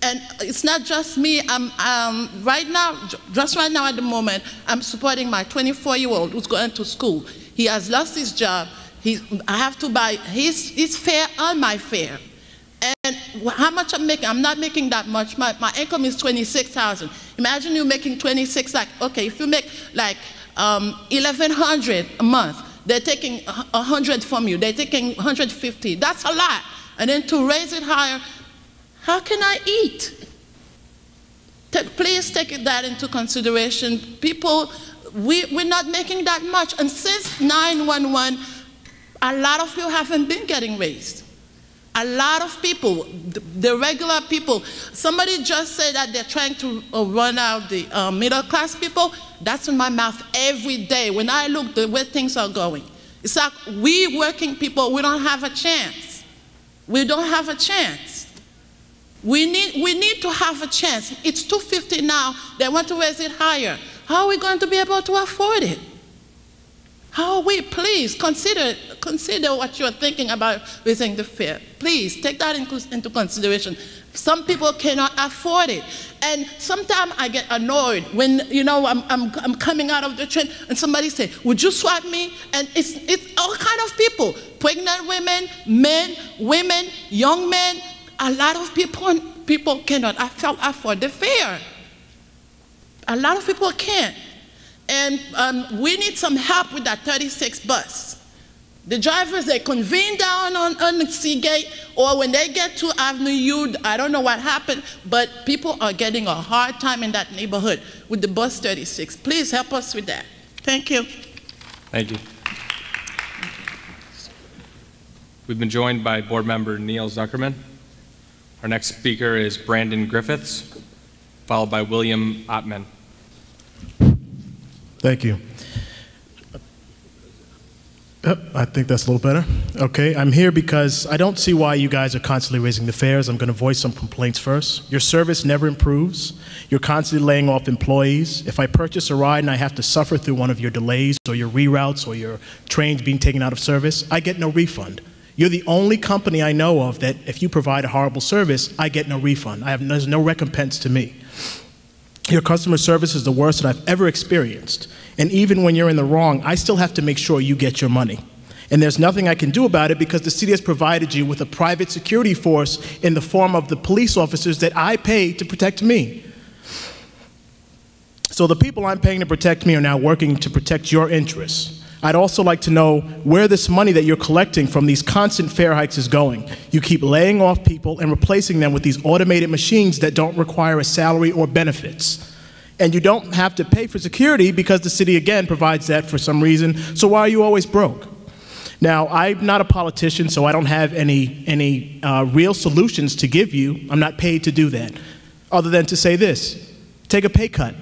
And it's not just me, right now at the moment, I'm supporting my 24-year-old who's going to school. He has lost his job. I have to buy his fare and my fare. And how much I'm making? I'm not making that much. My income is $26,000. Imagine you making 26. Like, okay, if you make like $1,100 a month, they're taking 100 from you. They're taking 150. That's a lot. And then to raise it higher, how can I eat? Please take that into consideration. People, we're not making that much. And since 911, a lot of you haven't been getting raised. A lot of people, the regular people, somebody just said that they're trying to run out the middle class people. That's in my mouth every day. When I look the way things are going, it's like we working people, we don't have a chance. We don't have a chance. We need to have a chance. It's $250 now. They want to raise it higher. How are we going to be able to afford it? How are we? Please consider what you're thinking about raising the fare. Please take that into consideration. Some people cannot afford it. And sometimes I get annoyed when, you know, I'm coming out of the train and somebody say, would you swap me? And it's all kind of people, pregnant women, men, women, young men. A lot of people cannot afford the fare. A lot of people can't. And we need some help with that 36 bus. The drivers, they convene down on the Seagate, or when they get to Avenue U, I don't know what happened, but people are getting a hard time in that neighborhood with the bus 36. Please help us with that. Thank you. Thank you. We've been joined by Board Member Neil Zuckerman. Our next speaker is Brandon Griffiths, followed by William Ottman. Thank you. I think that's a little better. Okay, I'm here because I don't see why you guys are constantly raising the fares. I'm going to voice some complaints first. Your service never improves. You're constantly laying off employees. If I purchase a ride and I have to suffer through one of your delays or your reroutes or your trains being taken out of service, I get no refund. You're the only company I know of that if you provide a horrible service, I get no refund. There's no recompense to me. Your customer service is the worst that I've ever experienced. And even when you're in the wrong, I still have to make sure you get your money. And there's nothing I can do about it because the city has provided you with a private security force in the form of the police officers that I pay to protect me. So the people I'm paying to protect me are now working to protect your interests. I'd also like to know where this money that you're collecting from these constant fare hikes is going. You keep laying off people and replacing them with these automated machines that don't require a salary or benefits. And you don't have to pay for security because the city, again, provides that for some reason. So why are you always broke? Now, I'm not a politician, so I don't have any real solutions to give you. I'm not paid to do that, other than to say this: take a pay cut.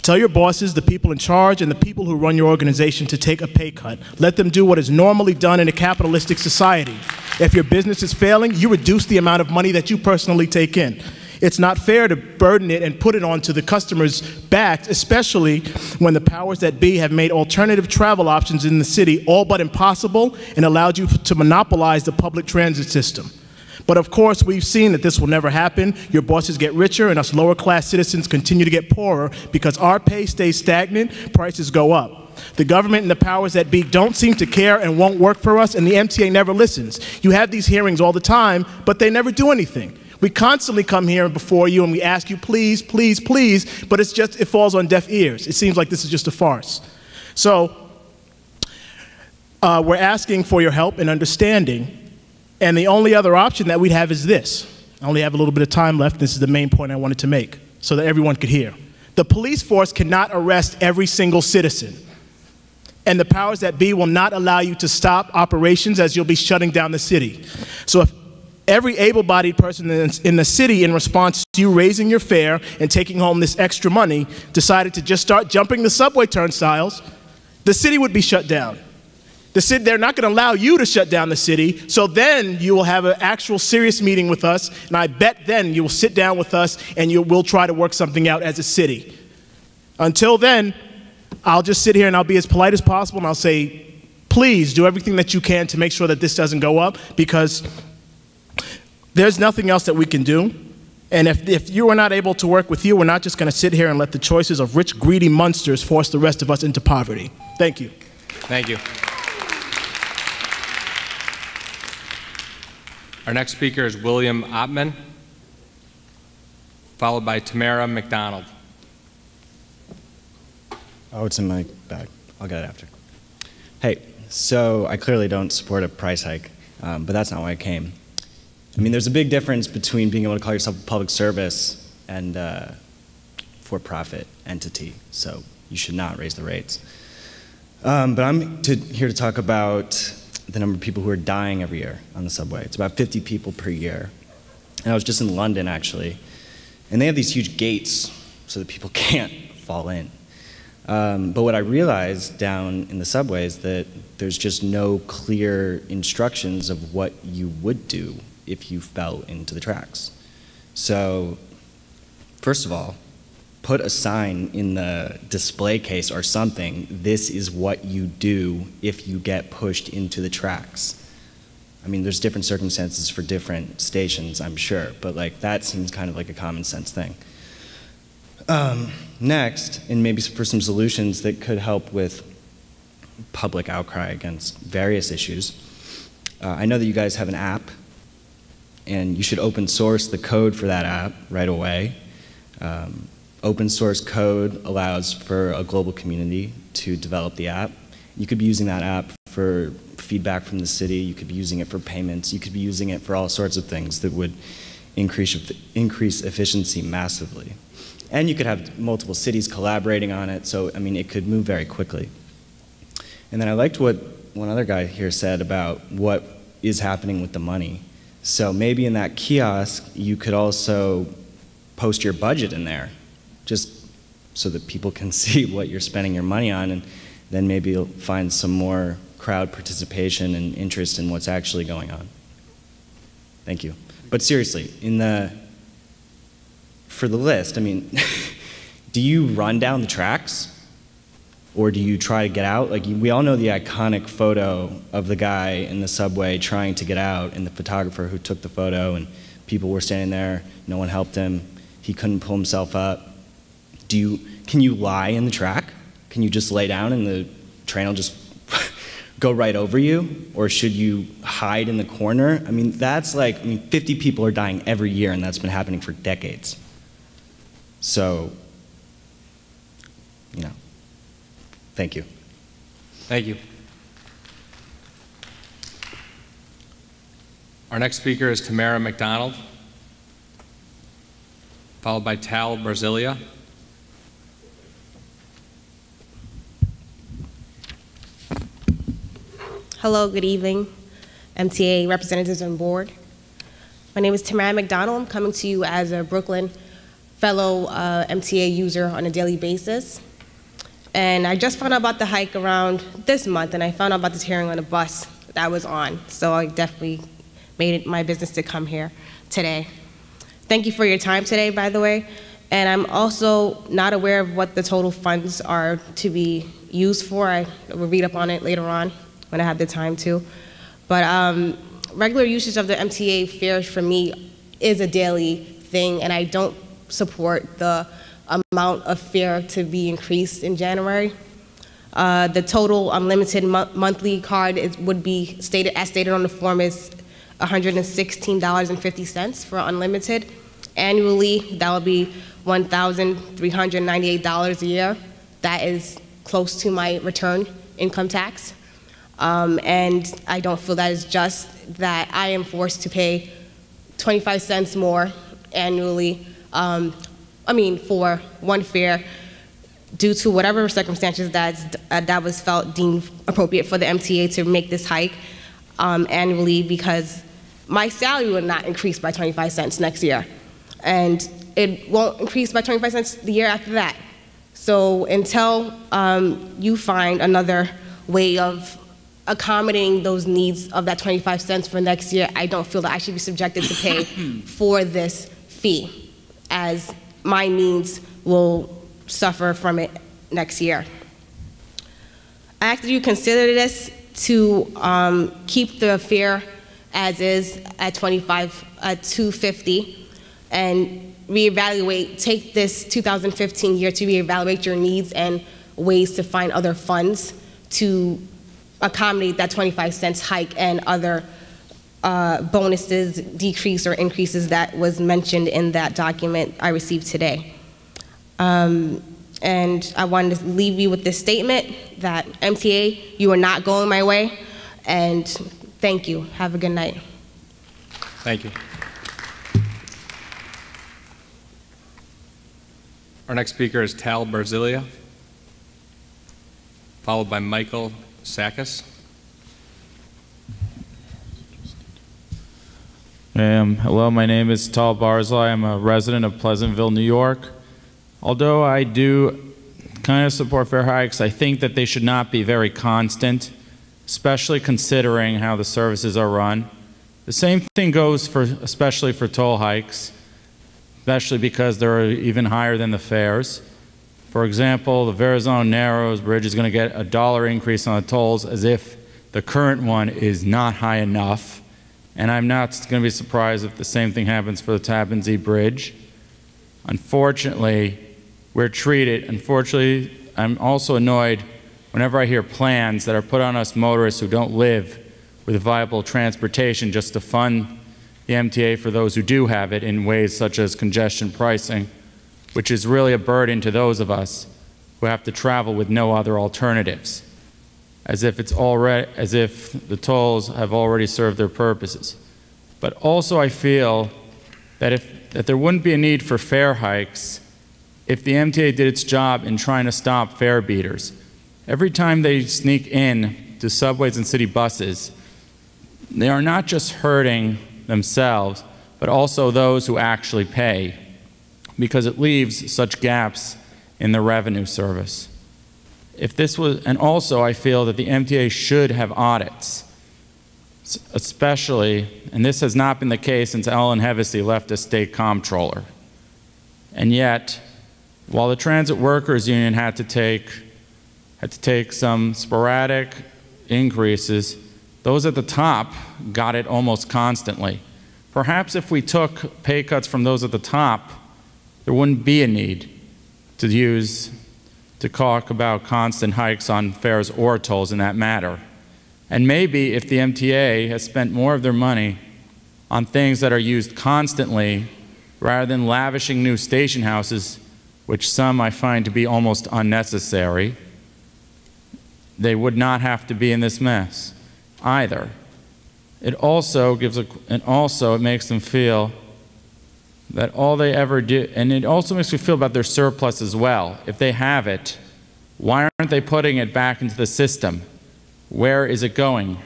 Tell your bosses, the people in charge, and the people who run your organization to take a pay cut. Let them do what is normally done in a capitalistic society. If your business is failing, you reduce the amount of money that you personally take in. It's not fair to burden it and put it onto the customers' backs, especially when the powers that be have made alternative travel options in the city all but impossible and allowed you to monopolize the public transit system. But of course, we've seen that this will never happen. Your bosses get richer and us lower-class citizens continue to get poorer because our pay stays stagnant, prices go up. The government and the powers that be don't seem to care and won't work for us, and the MTA never listens. You have these hearings all the time, but they never do anything. We constantly come here before you and we ask you, please, please, please, but it falls on deaf ears. It seems like this is just a farce. So we're asking for your help and understanding. And the only other option that we'd have is this. I only have a little bit of time left. This is the main point I wanted to make so that everyone could hear. The police force cannot arrest every single citizen. And the powers that be will not allow you to stop operations as you'll be shutting down the city. So if every able-bodied person in the city, in response to you raising your fare and taking home this extra money, decided to just start jumping the subway turnstiles, the city would be shut down. They're not going to allow you to shut down the city, so then you will have an actual serious meeting with us, and I bet then you will sit down with us and we'll try to work something out as a city. Until then, I'll just sit here and I'll be as polite as possible and I'll say, please do everything that you can to make sure that this doesn't go up, because there's nothing else that we can do. And if you are not able to work with you, we're not just going to sit here and let the choices of rich, greedy monsters force the rest of us into poverty. Thank you. Thank you. Our next speaker is William Ottman, followed by Tamara McDonald. Oh, it's in my bag. I'll get it after. Hey, so I clearly don't support a price hike, but that's not why I came. I mean, there's a big difference between being able to call yourself a public service and for-profit entity, so you should not raise the rates. But I'm here to talk about the number of people who are dying every year on the subway. It's about 50 people per year. And I was just in London, actually, and they have these huge gates so that people can't fall in. But what I realized down in the subway is that there's just no clear instructions of what you would do if you fell into the tracks. So, first of all, put a sign in the display case or something, this is what you do if you get pushed into the tracks. I mean, there's different circumstances for different stations, I'm sure, but like that seems kind of like a common sense thing. Next, and maybe for some solutions that could help with public outcry against various issues, I know that you guys have an app, and you should open source the code for that app right away. Open source code allows for a global community to develop the app. You could be using that app for feedback from the city, you could be using it for payments, you could be using it for all sorts of things that would increase efficiency massively. And you could have multiple cities collaborating on it, so I mean it could move very quickly. And then I liked what one other guy here said about what is happening with the money. So maybe in that kiosk you could also post your budget in there, just so that people can see what you're spending your money on, and then maybe you'll find some more crowd participation and interest in what's actually going on. Thank you. But seriously, for the list, I mean, do you run down the tracks? Or do you try to get out? Like, we all know the iconic photo of the guy in the subway trying to get out, and the photographer who took the photo, and people were standing there, no one helped him, he couldn't pull himself up. Can you lie in the track? Can you just lay down and the train will just go right over you? Or should you hide in the corner? I mean, that's like, 50 people are dying every year, and that's been happening for decades. So, you know, thank you. Thank you. Our next speaker is Tamara McDonald, followed by Tal Barzilia. Hello, good evening, MTA representatives on board. My name is Tamara McDonald. I'm coming to you as a Brooklyn fellow MTA user on a daily basis. And I just found out about the hike around this month, and I found out about this hearing on a bus that I was on. So I definitely made it my business to come here today. Thank you for your time today, by the way. And I'm also not aware of what the total funds are to be used for. I will read up on it later on when I have the time to. But regular usage of the MTA fares for me is a daily thing, and I don't support the amount of fare to be increased in January. The total unlimited monthly card would be stated, as stated on the form, is $116.50 for unlimited. Annually, that would be $1,398 a year. That is close to my return income tax. And I don't feel that is just that I am forced to pay 25 cents more annually, for one fare due to whatever circumstances that was deemed appropriate for the MTA to make this hike annually, because my salary will not increase by 25 cents next year. And it won't increase by 25 cents the year after that. So until you find another way of accommodating those needs of that 25 cents for next year, I don't feel that I should be subjected to pay for this fee, as my needs will suffer from it next year. I ask that you consider this to keep the fare as is at $250 and reevaluate, take this 2015 year to reevaluate your needs and ways to find other funds to accommodate that 25 cents hike and other bonuses, decrease or increases that was mentioned in that document I received today. And I wanted to leave you with this statement that MTA, you are not going my way, and thank you. Have a good night. Thank you. Our next speaker is Tal Barzilia, followed by Michael Sakis. Hello, my name is Tal Barzilai. I'm a resident of Pleasantville, New York. Although I do kind of support fare hikes, I think that they should not be very constant, especially considering how the services are run. The same thing goes especially for toll hikes. especially because they're even higher than the fares. For example, the Verrazano-Narrows Bridge is going to get a $1 increase on the tolls as if the current one is not high enough. And I'm not going to be surprised if the same thing happens for the Tappan Zee Bridge. Unfortunately, I'm also annoyed whenever I hear plans that are put on us motorists who don't live with viable transportation just to fund the MTA for those who do have it in ways such as congestion pricing, which is really a burden to those of us who have to travel with no other alternatives, as if the tolls have already served their purposes. But also I feel that there wouldn't be a need for fare hikes if the MTA did its job in trying to stop fare beaters. Every time they sneak in to subways and city buses, they are not just hurting themselves, but also those who actually pay, because it leaves such gaps in the revenue service. And also I feel that the MTA should have audits, especially, and this has not been the case since Ellen Hevesy left as state comptroller. And yet, while the Transit Workers Union had to take some sporadic increases, those at the top got it almost constantly. Perhaps if we took pay cuts from those at the top, there wouldn't be a need to talk about constant hikes on fares or tolls in that matter. And maybe if the MTA has spent more of their money on things that are used constantly rather than lavishing new station houses, which some I find to be almost unnecessary, they would not have to be in this mess either. It also makes them feel that all they ever do, and it also makes me feel about their surplus as well. If they have it, why aren't they putting it back into the system? Where is it going?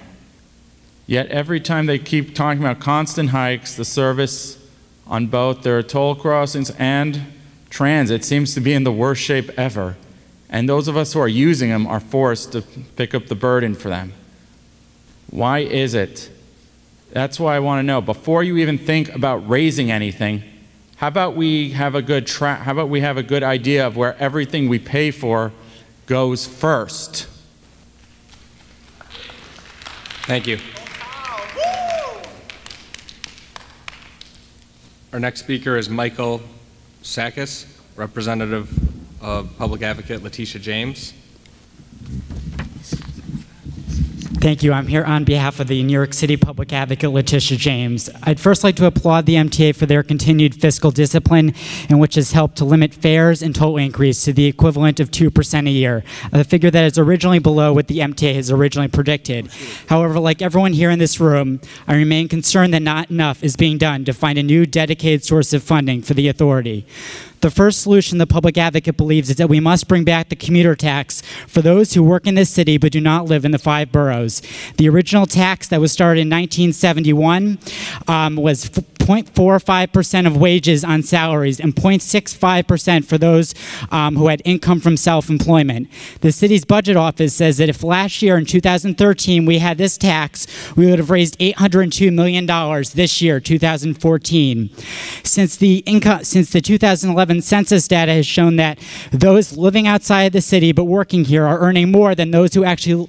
Yet every time they keep talking about constant hikes, the service on both their toll crossings and transit seems to be in the worst shape ever. And those of us who are using them are forced to pick up the burden for them. Why is it? That's why I want to know, before you even think about raising anything, how about we have a good idea of where everything we pay for goes first? Thank you. Our next speaker is Michael Sakis, representative of Public Advocate Letitia James. Thank you. I'm here on behalf of the New York City Public Advocate Letitia James. I'd first like to applaud the MTA for their continued fiscal discipline, in which has helped to limit fares and toll increase to the equivalent of 2% a year, a figure that is originally below what the MTA has originally predicted. However, like everyone here in this room, I remain concerned that not enough is being done to find a new dedicated source of funding for the authority. The first solution the Public Advocate believes is that we must bring back the commuter tax for those who work in this city but do not live in the 5 boroughs. The original tax that was started in 1971 was 0.45% of wages on salaries and 0.65% for those who had income from self-employment. The city's budget office says that if last year in 2013 we had this tax, we would have raised $802 million this year, 2014. Since the 2011 census data has shown that those living outside the city but working here are earning more than those who actually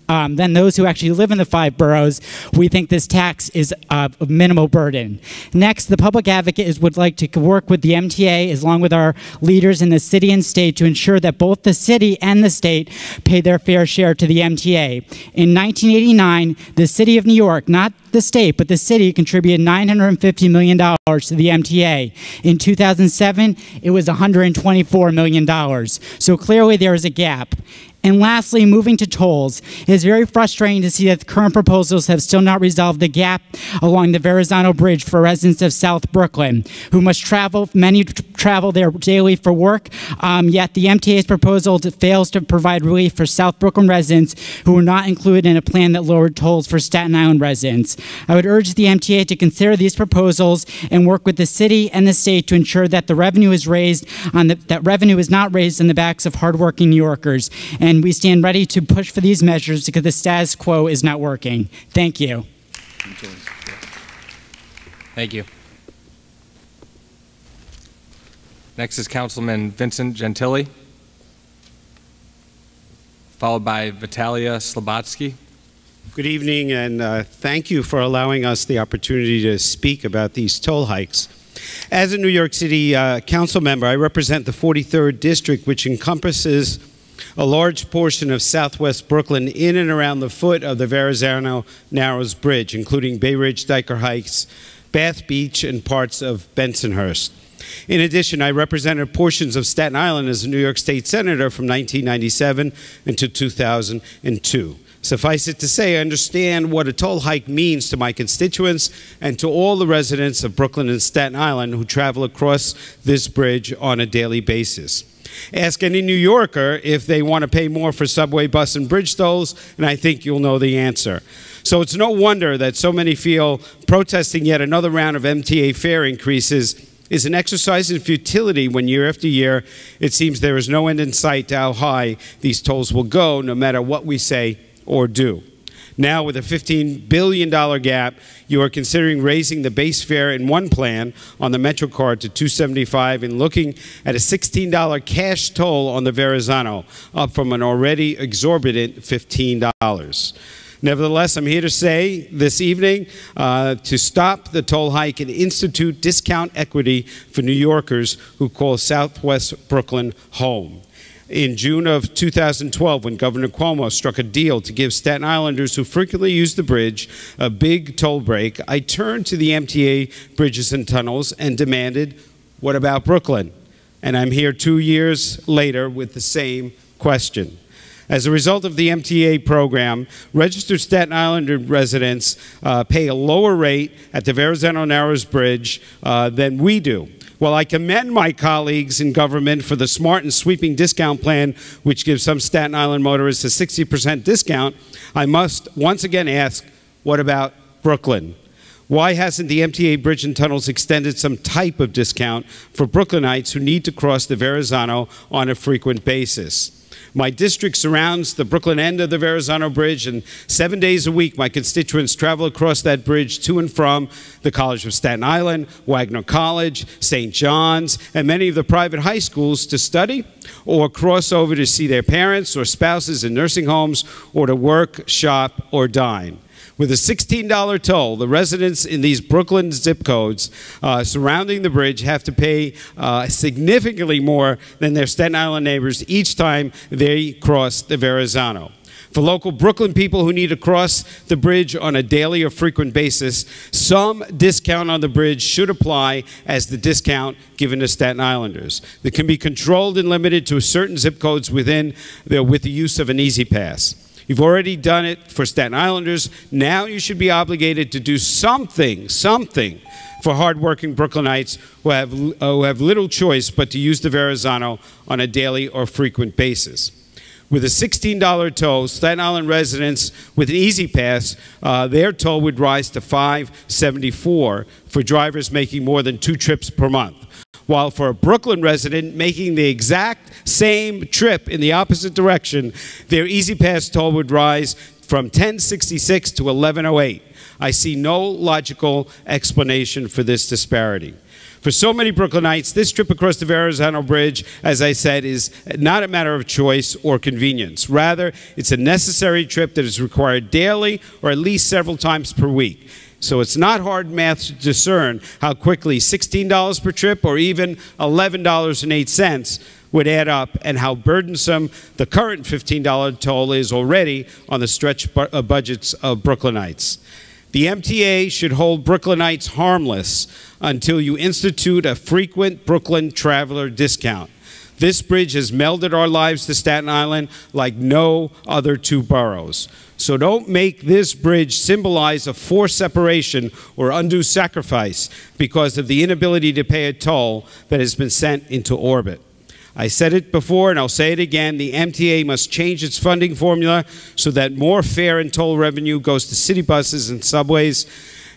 live in the 5 boroughs, we think this tax is a minimal burden. Next, the Public Advocate would like to work with the MTA, along with our leaders in the city and state, to ensure that both the city and the state pay their fair share to the MTA. In 1989, the city of New York, not the state, but the city, contributed $950 million to the MTA. In 2007, it was $124 million. So clearly there is a gap. And lastly, moving to tolls, it is very frustrating to see that the current proposals have still not resolved the gap along the Verrazano Bridge for residents of South Brooklyn, who must travel, many travel there daily for work, yet the MTA's proposal fails to provide relief for South Brooklyn residents who were not included in a plan that lowered tolls for Staten Island residents. I would urge the MTA to consider these proposals and work with the city and the state to ensure that the revenue is raised that revenue is not raised on the backs of hardworking New Yorkers. And we stand ready to push for these measures because the status quo is not working. Thank you. Thank you. Next is Councilman Vincent Gentili, followed by Vitalia Slabotsky. Good evening, and thank you for allowing us the opportunity to speak about these toll hikes. As a New York City council member, I represent the 43rd District, which encompasses a large portion of southwest Brooklyn in and around the foot of the Verrazano Narrows Bridge, including Bay Ridge, Dyker Heights, Bath Beach, and parts of Bensonhurst. In addition, I represented portions of Staten Island as a New York State Senator from 1997 until 2002. Suffice it to say, I understand what a toll hike means to my constituents and to all the residents of Brooklyn and Staten Island who travel across this bridge on a daily basis. Ask any New Yorker if they want to pay more for subway, bus, and bridge tolls, and I think you'll know the answer. So it's no wonder that so many feel protesting yet another round of MTA fare increases is an exercise in futility when year after year it seems there is no end in sight to how high these tolls will go, no matter what we say or do. Now, with a $15 billion gap, you are considering raising the base fare in one plan on the MetroCard to $2.75 and looking at a $16 cash toll on the Verrazano, up from an already exorbitant $15. Nevertheless, I'm here to say this evening to stop the toll hike and institute discount equity for New Yorkers who call Southwest Brooklyn home. In June of 2012, when Governor Cuomo struck a deal to give Staten Islanders who frequently use the bridge a big toll break, I turned to the MTA Bridges and Tunnels and demanded, what about Brooklyn? And I'm here 2 years later with the same question. As a result of the MTA program, registered Staten Island residents pay a lower rate at the Verrazano Narrows Bridge than we do. While I commend my colleagues in government for the smart and sweeping discount plan, which gives some Staten Island motorists a 60% discount, I must once again ask, what about Brooklyn? Why hasn't the MTA Bridge and Tunnels extended some type of discount for Brooklynites who need to cross the Verrazano on a frequent basis? My district surrounds the Brooklyn end of the Verrazano Bridge, and 7 days a week my constituents travel across that bridge to and from the College of Staten Island, Wagner College, St. John's, and many of the private high schools to study or cross over to see their parents or spouses in nursing homes or to work, shop, or dine. With a $16 toll, the residents in these Brooklyn zip codes surrounding the bridge have to pay significantly more than their Staten Island neighbors each time they cross the Verrazano. For local Brooklyn people who need to cross the bridge on a daily or frequent basis, some discount on the bridge should apply as the discount given to Staten Islanders. That can be controlled and limited to certain zip codes with the use of an Easy Pass. You've already done it for Staten Islanders. Now you should be obligated to do something for hardworking Brooklynites who have little choice but to use the Verrazano on a daily or frequent basis. With a $16 toll, Staten Island residents with an Easy Pass, their toll would rise to $5.74 for drivers making more than 2 trips per month. While for a Brooklyn resident making the exact same trip in the opposite direction, their Easy Pass toll would rise from $10.66 to $11.08. I see no logical explanation for this disparity. For so many Brooklynites, this trip across the Verrazano Bridge, as I said, is not a matter of choice or convenience. Rather, it's a necessary trip that is required daily or at least several times per week. So it's not hard math to discern how quickly $16 per trip or even $11.08 would add up and how burdensome the current $15 toll is already on the stretched budgets of Brooklynites. The MTA should hold Brooklynites harmless until you institute a frequent Brooklyn traveler discount. This bridge has melded our lives to Staten Island like no other 2 boroughs. So don't make this bridge symbolize a forced separation or undue sacrifice because of the inability to pay a toll that has been sent into orbit. I said it before and I'll say it again, the MTA must change its funding formula so that more fare and toll revenue goes to city buses and subways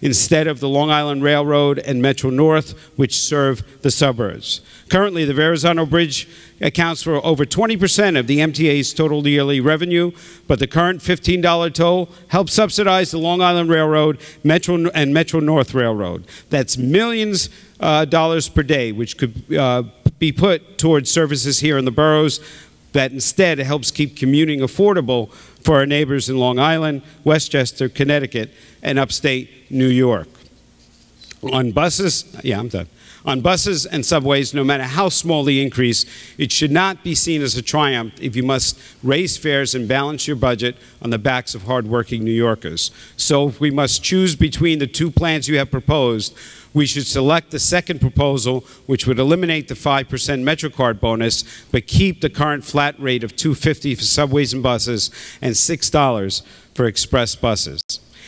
instead of the Long Island Railroad and Metro North, which serve the suburbs. Currently, the Verrazano Bridge accounts for over 20% of the MTA's total yearly revenue, but the current $15 toll helps subsidize the Long Island Railroad and Metro North Railroad. That's millions dollars per day, which could be put towards services here in the boroughs that instead helps keep commuting affordable for our neighbors in Long Island, Westchester, Connecticut, and upstate New York. On buses, on buses and subways, no matter how small the increase, it should not be seen as a triumph if you must raise fares and balance your budget on the backs of hardworking New Yorkers. So if we must choose between the two plans you have proposed, we should select the second proposal, which would eliminate the 5% MetroCard bonus, but keep the current flat rate of $2.50 for subways and buses and $6 for express buses.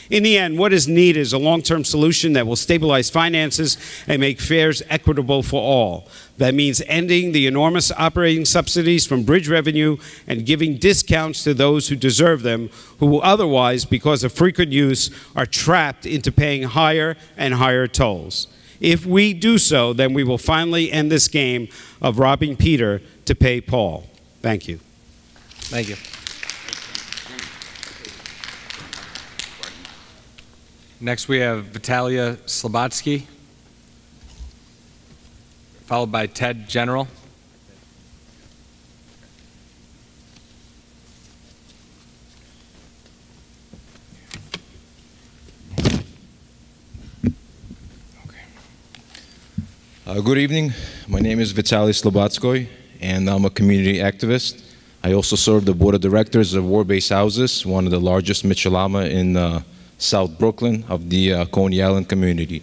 In the end, what is needed is a long-term solution that will stabilize finances and make fares equitable for all. That means ending the enormous operating subsidies from bridge revenue and giving discounts to those who deserve them, who will otherwise, because of frequent use, are trapped into paying higher and higher tolls. If we do so, then we will finally end this game of robbing Peter to pay Paul. Thank you. Thank you. Next, we have Vitalia Slobodsky, followed by Ted General. Good evening. My name is Vitaly Slobodsky, and I'm a community activist. I also serve the board of directors of War-Based Houses, one of the largest Mitchell-Lama in South Brooklyn of the Coney Island community.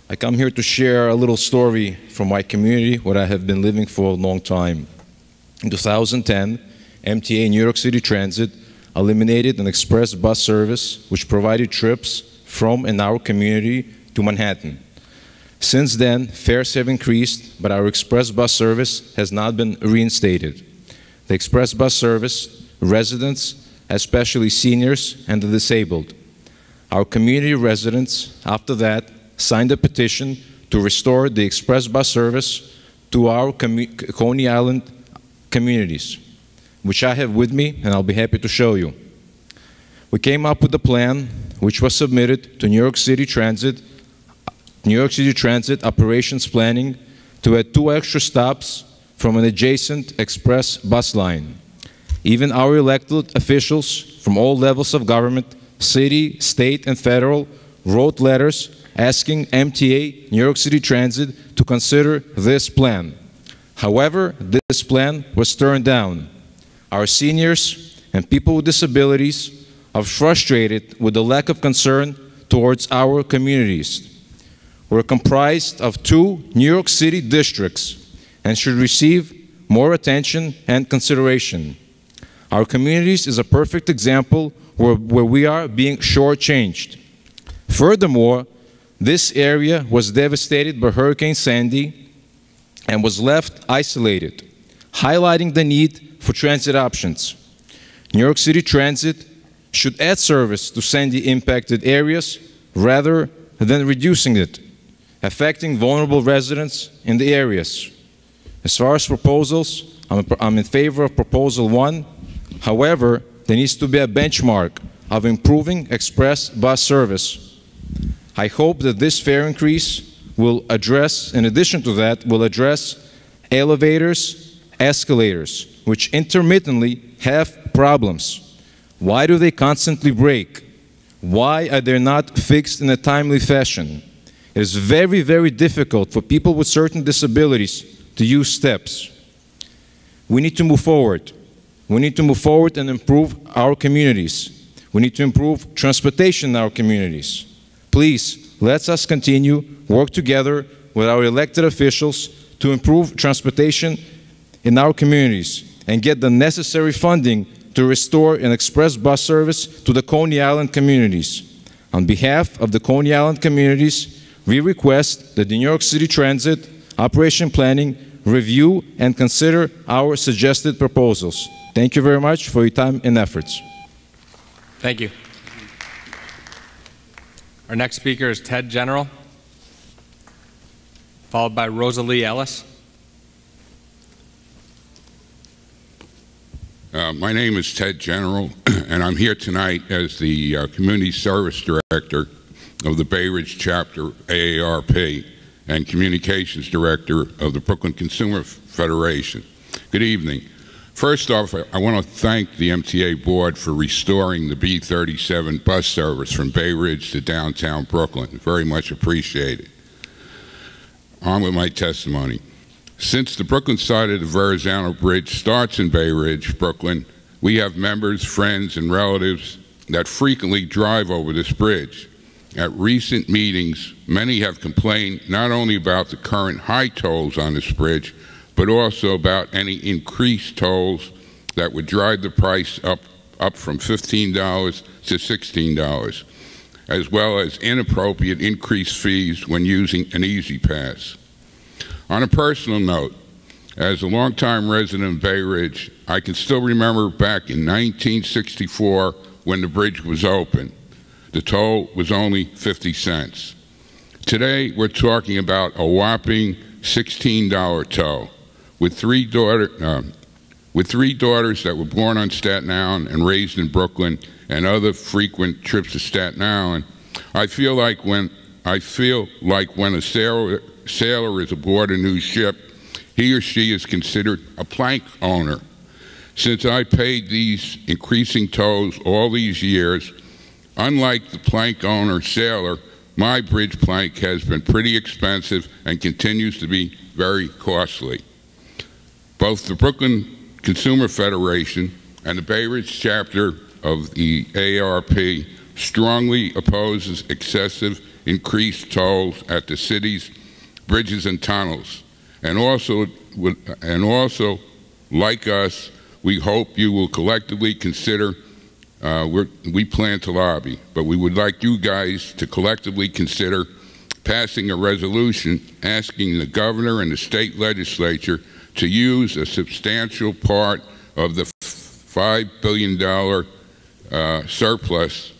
I come here to share a little story from my community, what I have been living for a long time. In 2010, MTA New York City Transit eliminated an express bus service which provided trips from and our community to Manhattan. Since then, fares have increased, but our express bus service has not been reinstated. The express bus service, residents, especially seniors and the disabled. Our community residents, after that, signed a petition to restore the express bus service to our Coney Island communities, which I have with me, and I'll be happy to show you. We came up with a plan which was submitted to New York City Transit Operations Planning to add 2 extra stops from an adjacent express bus line. Even our elected officials from all levels of government, city, state, and federal, wrote letters asking MTA, New York City Transit, to consider this plan. However, this plan was turned down. Our seniors and people with disabilities are frustrated with the lack of concern towards our communities. We're comprised of 2 New York City districts and should receive more attention and consideration. Our communities is a perfect example where we are being shortchanged. Furthermore, this area was devastated by Hurricane Sandy and was left isolated, highlighting the need for transit options. New York City Transit should add service to Sandy-impacted areas rather than reducing it, affecting vulnerable residents in the areas. As far as proposals, I'm in favor of Proposal 1. However, there needs to be a benchmark of improving express bus service. I hope that this fare increase will address, in addition to that, will address elevators, escalators, which intermittently have problems. Why do they constantly break? Why are they not fixed in a timely fashion? It is very, very difficult for people with certain disabilities to use steps. We need to move forward. We need to move forward and improve our communities. We need to improve transportation in our communities. Please, let us continue, work together with our elected officials to improve transportation in our communities and get the necessary funding to restore an express bus service to the Coney Island communities. On behalf of the Coney Island communities, we request that the New York City Transit Operation Planning review and consider our suggested proposals. Thank you very much for your time and efforts. Thank you. Our next speaker is Ted General, followed by Rosalie Ellis. My name is Ted General, and I'm here tonight as the Community Service Director of the Bay Ridge Chapter AARP, and Communications Director of the Brooklyn Consumer Federation. Good evening. First off, I want to thank the MTA board for restoring the B37 bus service from Bay Ridge to downtown Brooklyn. Very much appreciated. On with my testimony. Since the Brooklyn side of the Verrazano Bridge starts in Bay Ridge, Brooklyn, we have members, friends, and relatives that frequently drive over this bridge. At recent meetings, many have complained not only about the current high tolls on this bridge, but also about any increased tolls that would drive the price up from $15 to $16, as well as inappropriate increased fees when using an Easy Pass. On a personal note, as a longtime resident of Bay Ridge, I can still remember back in 1964 when the bridge was open. The toll was only 50 cents. Today, we're talking about a whopping $16 toll. With three daughters that were born on Staten Island and raised in Brooklyn, and other frequent trips to Staten Island, I feel like when a sailor is aboard a new ship, he or she is considered a plank owner. Since I paid these increasing tolls all these years, unlike the plank owner sailor, my bridge plank has been pretty expensive and continues to be very costly. Both the Brooklyn Consumer Federation and the Bay Ridge chapter of the ARP strongly opposes excessive increased tolls at the city's bridges and tunnels. And also, like us, we hope you will collectively consider, we plan to lobby, but we would like you guys to collectively consider passing a resolution asking the governor and the state legislature to use a substantial part of the $5 billion surplus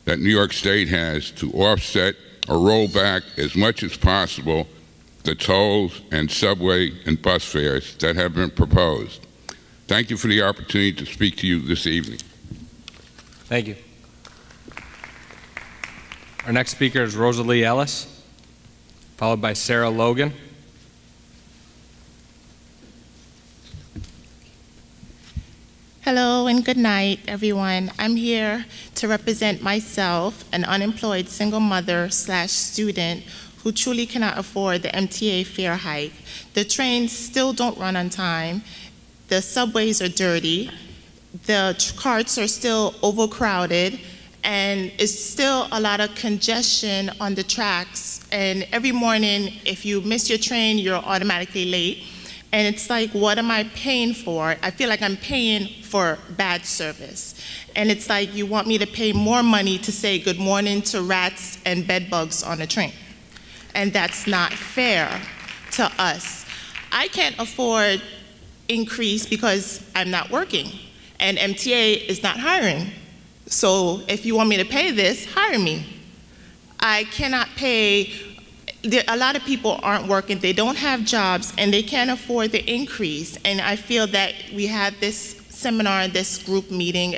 that New York State has to offset or roll back as much as possible the tolls and subway and bus fares that have been proposed. Thank you for the opportunity to speak to you this evening. Thank you. Our next speaker is Rosalie Ellis, followed by Sarah Logan. Hello and good night, everyone. I'm here to represent myself, an unemployed single mother / student who truly cannot afford the MTA fare hike. The trains still don't run on time. The subways are dirty. The carts are still overcrowded, and it's still a lot of congestion on the tracks. And every morning, if you miss your train, you're automatically late. And it's like, what am I paying for? I feel like I'm paying for bad service. And it's like you want me to pay more money to say good morning to rats and bed bugs on a train. And that's not fair to us. I can't afford increase because I'm not working, and MTA is not hiring. So if you want me to pay this, hire me. I cannot pay. A lot of people aren't working, they don't have jobs, and they can't afford the increase. And I feel that we have this seminar, this group meeting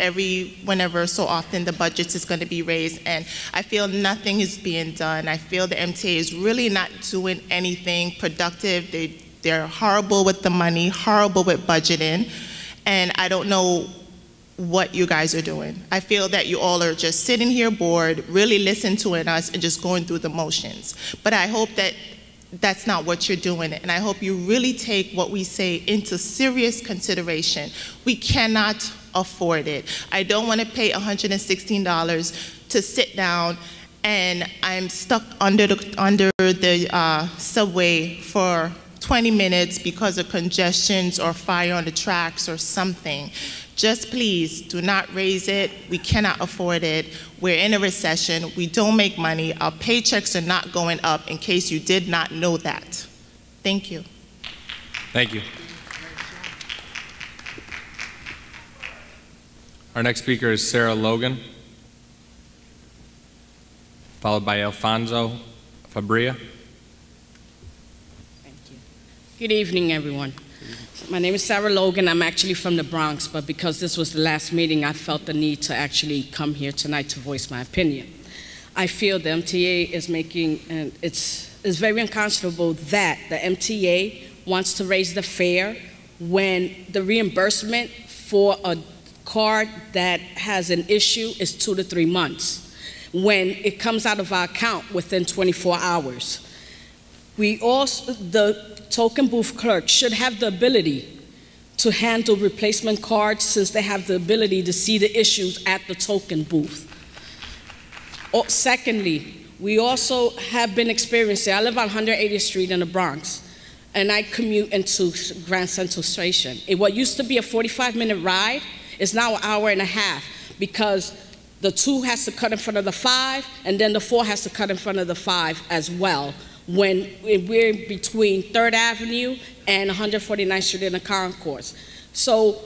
whenever so often the budget is going to be raised, and I feel nothing is being done. I feel the MTA is really not doing anything productive. They're horrible with the money, horrible with budgeting, and I don't know what you guys are doing. I feel that you all are just sitting here bored, really listening to us and just going through the motions. But I hope that that's not what you're doing, and I hope you really take what we say into serious consideration. We cannot afford it. I don't want to pay $116 to sit down, and I'm stuck under the subway for 20 minutes because of congestions or fire on the tracks or something. Just please do not raise it. We cannot afford it. We're in a recession. We don't make money. Our paychecks are not going up, in case you did not know that. Thank you. Thank you. Our next speaker is Sarah Logan, followed by Alfonso Fabria. Good evening, everyone. My name is Sarah Logan. I'm actually from the Bronx, but because this was the last meeting, I felt the need to actually come here tonight to voice my opinion. I feel the MTA is making, and it's very unconscionable that the MTA wants to raise the fare when the reimbursement for a card that has an issue is 2 to 3 months, when it comes out of our account within 24 hours. The token booth clerk should have the ability to handle replacement cards, since they have the ability to see the issues at the token booth. Secondly, we also have been experiencing, I live on 180th Street in the Bronx, and I commute into Grand Central Station. What used to be a 45-minute ride is now an hour and a half, because the 2 has to cut in front of the 5, and then the 4 has to cut in front of the 5 as well, when we're between 3rd Avenue and 149th Street in the concourse. So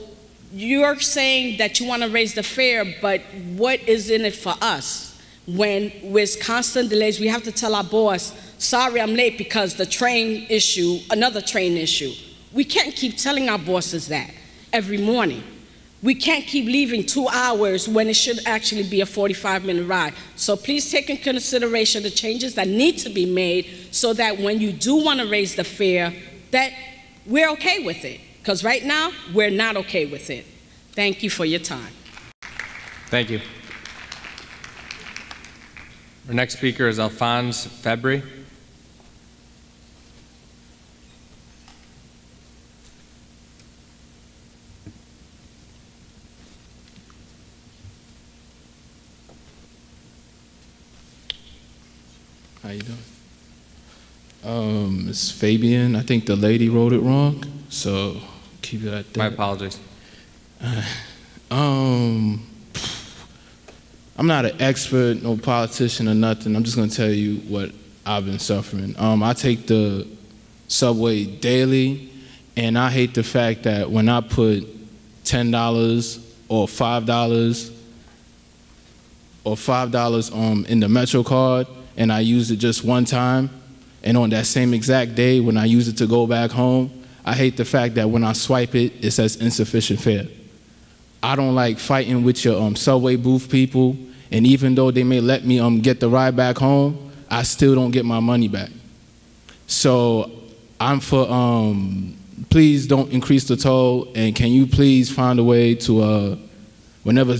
you're saying that you want to raise the fare, but what is in it for us? When with constant delays, we have to tell our boss, sorry, I'm late because the train issue, another train issue. We can't keep telling our bosses that every morning. We can't keep leaving 2 hours when it should actually be a 45-minute ride. So please take in consideration the changes that need to be made, so that when you do want to raise the fare, that we're okay with it. Because right now, we're not okay with it. Thank you for your time. Thank you. Our next speaker is Alphonse Febri. How you doing? It's Fabian. I think the lady wrote it wrong, so keep it at that. My apologies. I'm not an expert, no politician or nothing. I'm just gonna tell you what I've been suffering. I take the subway daily, and I hate the fact that when I put $10 or $5 in the Metro card, and I use it just one time, and on that same exact day when I use it to go back home, I hate the fact that when I swipe it, it says insufficient fare. I don't like fighting with your subway booth people, and even though they may let me get the ride back home, I still don't get my money back. So I'm for, please don't increase the toll, and can you please find a way to, whenever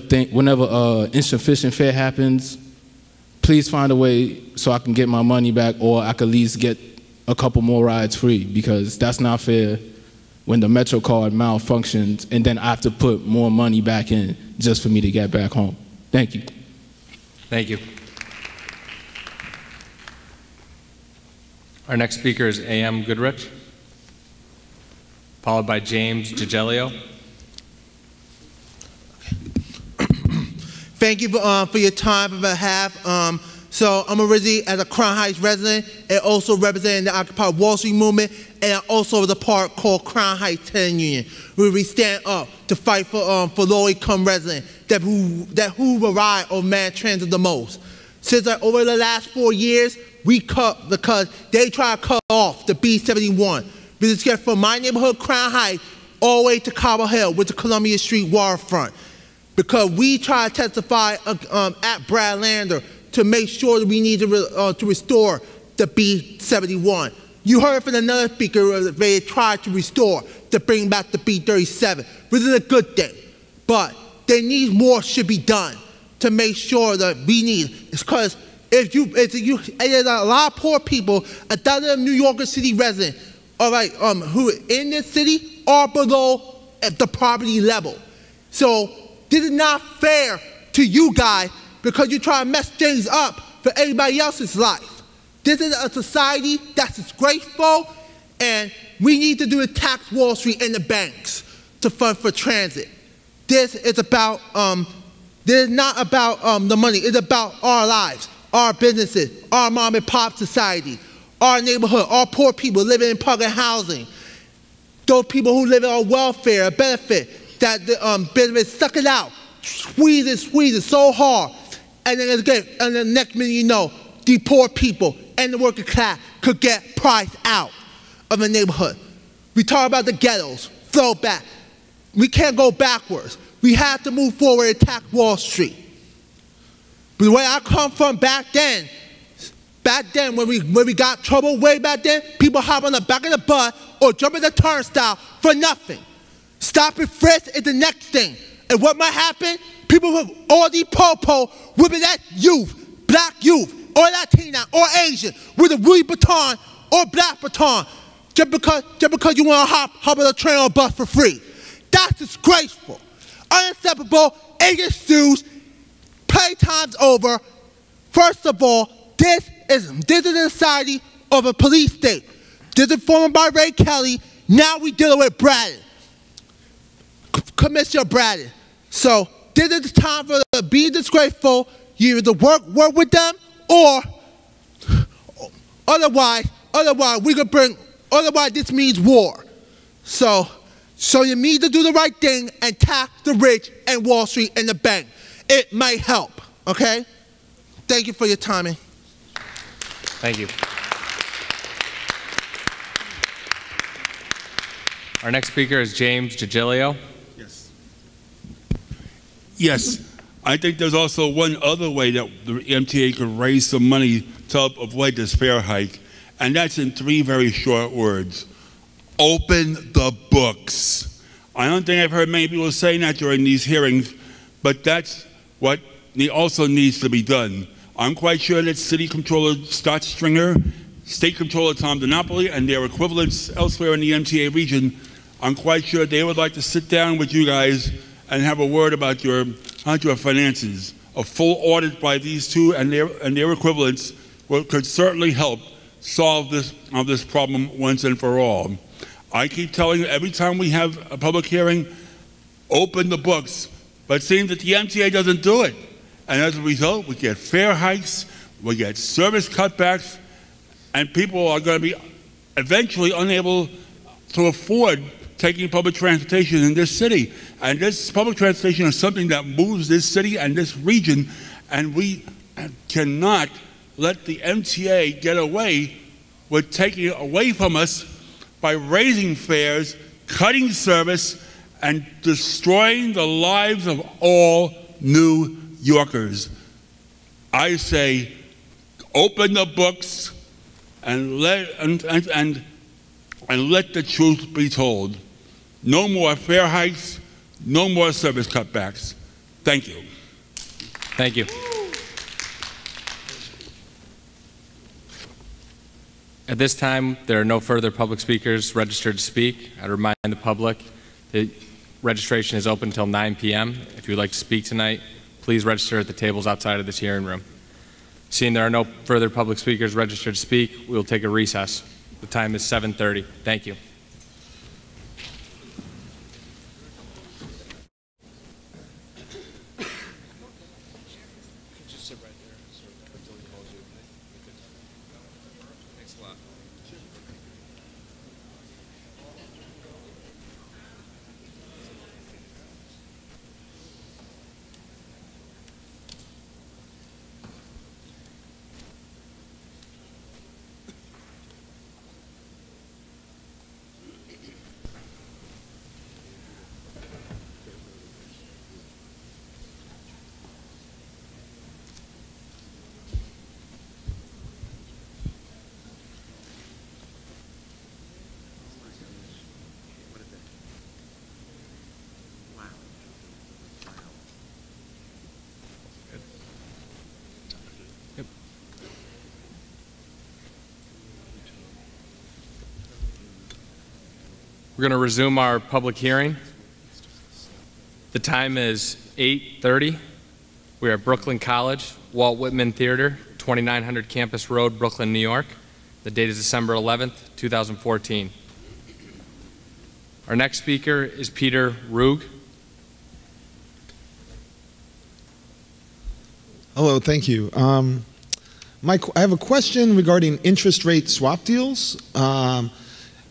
insufficient fare happens, please find a way so I can get my money back, or I could at least get a couple more rides free, because that's not fair when the Metro card malfunctions and then I have to put more money back in just for me to get back home. Thank you. Thank you. Our next speaker is A.M. Goodrich, followed by James Gigelio. Thank you for your time on behalf. So I'm originally as a Crown Heights resident and also representing the Occupy Wall Street movement, and also the part called Crown Heights Tenant Union, where we stand up to fight for low-income residents that who rely on mass transit the most. Since over the last 4 years, we cut because they try to cut off the B71. We just get from my neighborhood, Crown Heights, all the way to Cobble Hill with the Columbia Street waterfront. Because we try to testify at Brad Lander to make sure that we need to restore the B71. You heard from another speaker that they tried to restore, to bring back the B37, which is a good thing. But there needs more should be done to make sure that we need. It's because there's a lot of poor people, 1,000 New York City residents, all right, who in this city are below at the poverty level. So this is not fair to you guys, because you try to mess things up for everybody else's life. This is a society that's disgraceful, and we need to do the tax Wall Street and the banks to fund for transit. This is about, this is not about the money. It's about our lives, our businesses, our mom and pop society, our neighborhood, our poor people living in public housing, those people who live on welfare, a benefit that the business suck it out, squeeze it so hard, and then again, and the next minute you know, the poor people and the working class could get priced out of the neighborhood. We talk about the ghettos, throwback. We can't go backwards. We have to move forward and attack Wall Street. But the way I come from back then when we got trouble way back then, people hop on the back of the bus or jump in the turnstile for nothing. Stop and frisk is the next thing. And what might happen? People with all these po-po whipping that youth, black youth, or Latina, or Asian, with a Louis Vuitton or black baton, just because you want to hop on a train or a bus for free. That's disgraceful, unacceptable, excuse, playtime's over. First of all, this is a society of a police state. This is formed by Ray Kelly. Now we dealing with Bradley, Commissioner Bradley. So this is the time for to be disgraceful. You either work with them, or otherwise we could bring. Otherwise, this means war. So you need to do the right thing and tax the rich and Wall Street and the bank. It might help. Okay. Thank you for your timing. Thank you. Our next speaker is James Giglio. Yes, I think there's also one other way that the MTA could raise some money to help avoid this fare hike, and that's in 3 very short words. Open the books. I don't think I've heard many people saying that during these hearings, but that's what also needs to be done. I'm quite sure that City Controller Scott Stringer, State Controller Tom DiNapoli, and their equivalents elsewhere in the MTA region, I'm quite sure they would like to sit down with you guys and have a word about your finances. A full audit by these two and their equivalents could certainly help solve this problem once and for all. I keep telling you every time we have a public hearing, open the books, but it seems that the MTA doesn't do it. And as a result, we get fare hikes, we get service cutbacks, and people are going to be eventually unable to afford taking public transportation in this city. And this public transportation is something that moves this city and this region, and we cannot let the MTA get away with taking it away from us by raising fares, cutting service, and destroying the lives of all New Yorkers. I say, open the books and let the truth be told. No more fare hikes, no more service cutbacks. Thank you. Thank you. At this time, there are no further public speakers registered to speak. I'd remind the public that registration is open until 9 p.m. If you would like to speak tonight, please register at the tables outside of this hearing room. Seeing there are no further public speakers registered to speak, we will take a recess. The time is 7:30. Thank you. We're going to resume our public hearing. The time is 8:30. We are at Brooklyn College, Walt Whitman Theater, 2900 Campus Road, Brooklyn, New York. The date is December 11th, 2014. Our next speaker is Peter Rug. Hello, thank you. I have a question regarding interest rate swap deals.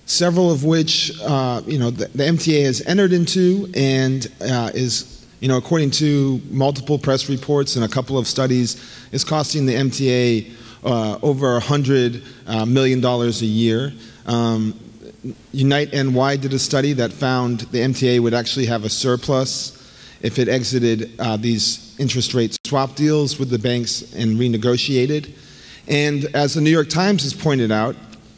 Several of which, the MTA has entered into and is, according to multiple press reports and a couple of studies, is costing the MTA over $100 million a year. Unite NY did a study that found the MTA would actually have a surplus if it exited these interest rate swap deals with the banks and renegotiated. And as the New York Times has pointed out,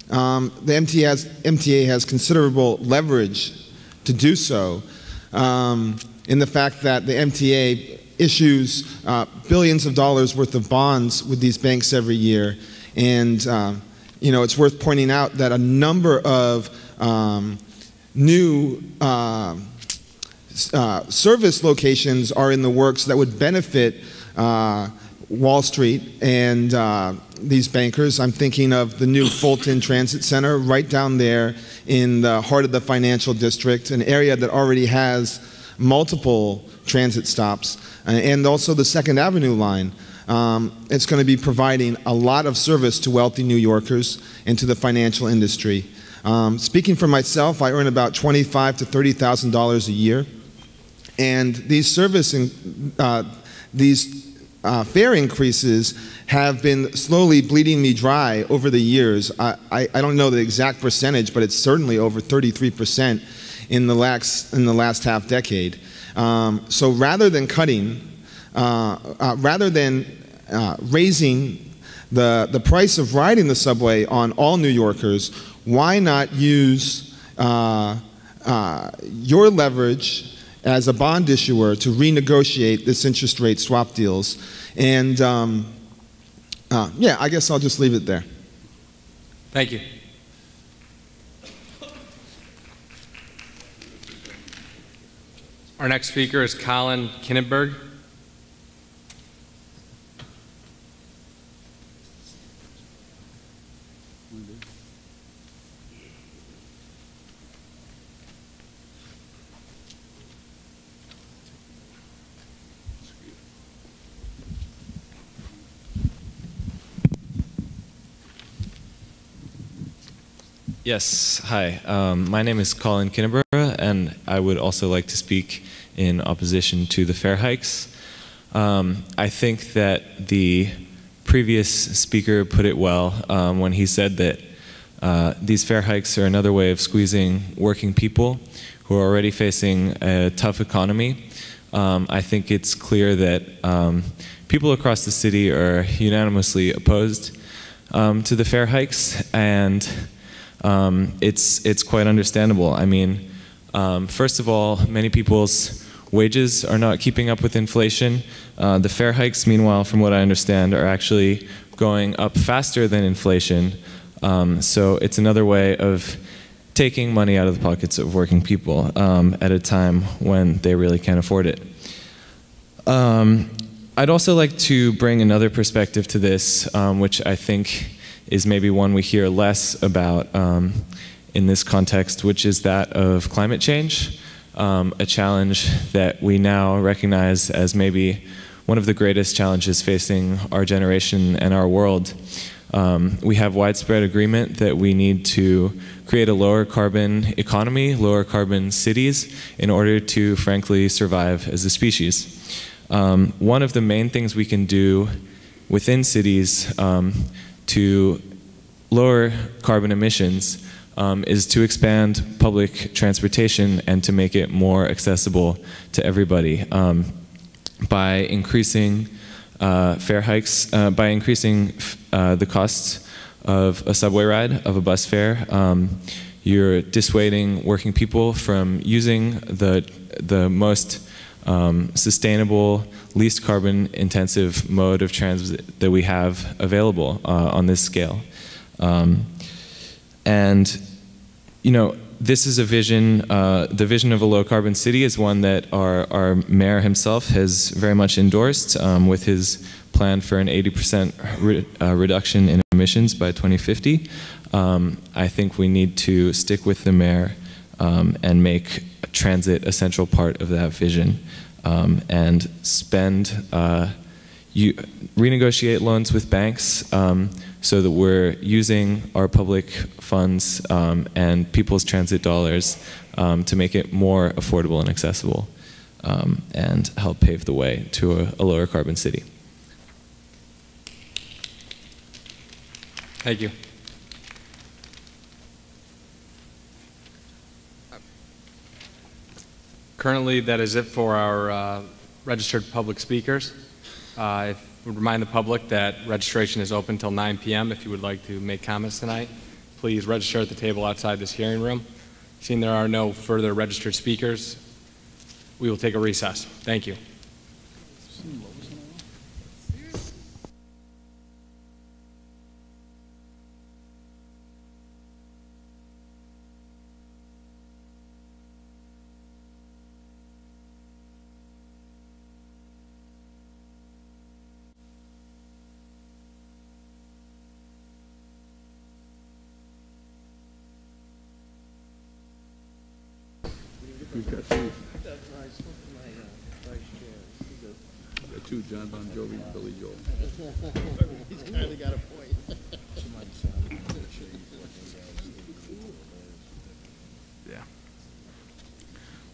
the MTA has considerable leverage to do so, in the fact that the MTA issues billions of dollars worth of bonds with these banks every year. And you know, it's worth pointing out that a number of new service locations are in the works that would benefit Wall Street and these bankers. I'm thinking of the new Fulton Transit Center right down there in the heart of the financial district, an area that already has multiple transit stops, and also the Second Avenue line. It's going to be providing a lot of service to wealthy New Yorkers and to the financial industry. Speaking for myself, I earn about $25,000 to $30,000 a year, and these fare increases have been slowly bleeding me dry over the years. I don't know the exact percentage, but it's certainly over 33% in the last half decade. So rather than cutting, raising the price of riding the subway on all New Yorkers, why not use your leverage as a bond issuer to renegotiate this interest rate swap deals? And yeah, I guess I'll just leave it there. Thank you. Our next speaker is Colin Kinnenberg. Yes, hi. My name is Colin Kinnenberg, and I would also like to speak in opposition to the fare hikes. I think that the previous speaker put it well when he said that these fare hikes are another way of squeezing working people who are already facing a tough economy. I think it's clear that people across the city are unanimously opposed to the fare hikes, and it's quite understandable. I mean, first of all, many people's wages are not keeping up with inflation. The fare hikes, meanwhile, from what I understand, are actually going up faster than inflation. So it's another way of taking money out of the pockets of working people at a time when they really can't afford it. I'd also like to bring another perspective to this, which I think is maybe one we hear less about in this context, which is that of climate change, a challenge that we now recognize as maybe one of the greatest challenges facing our generation and our world. We have widespread agreement that we need to create a lower carbon economy, lower carbon cities, in order to, frankly, survive as a species. One of the main things we can do within cities to lower carbon emissions is to expand public transportation and to make it more accessible to everybody by increasing fare hikes, by increasing the costs of a subway ride, of a bus fare. You're dissuading working people from using the most sustainable, least carbon intensive mode of transit that we have available on this scale. And, you know, this is a vision, the vision of a low carbon city is one that our mayor himself has very much endorsed with his plan for an 80% reduction in emissions by 2050. I think we need to stick with the mayor and make transit a central part of that vision, and renegotiate loans with banks so that we're using our public funds and people's transit dollars to make it more affordable and accessible and help pave the way to a lower carbon city. Thank you. Currently, that is it for our registered public speakers. I would remind the public that registration is open until 9 p.m. If you would like to make comments tonight, please register at the table outside this hearing room. Seeing there are no further registered speakers, we will take a recess. Thank you. We've got two. Got two, John Bon Jovi and Billy Joel. He's kind of got a point. Yeah.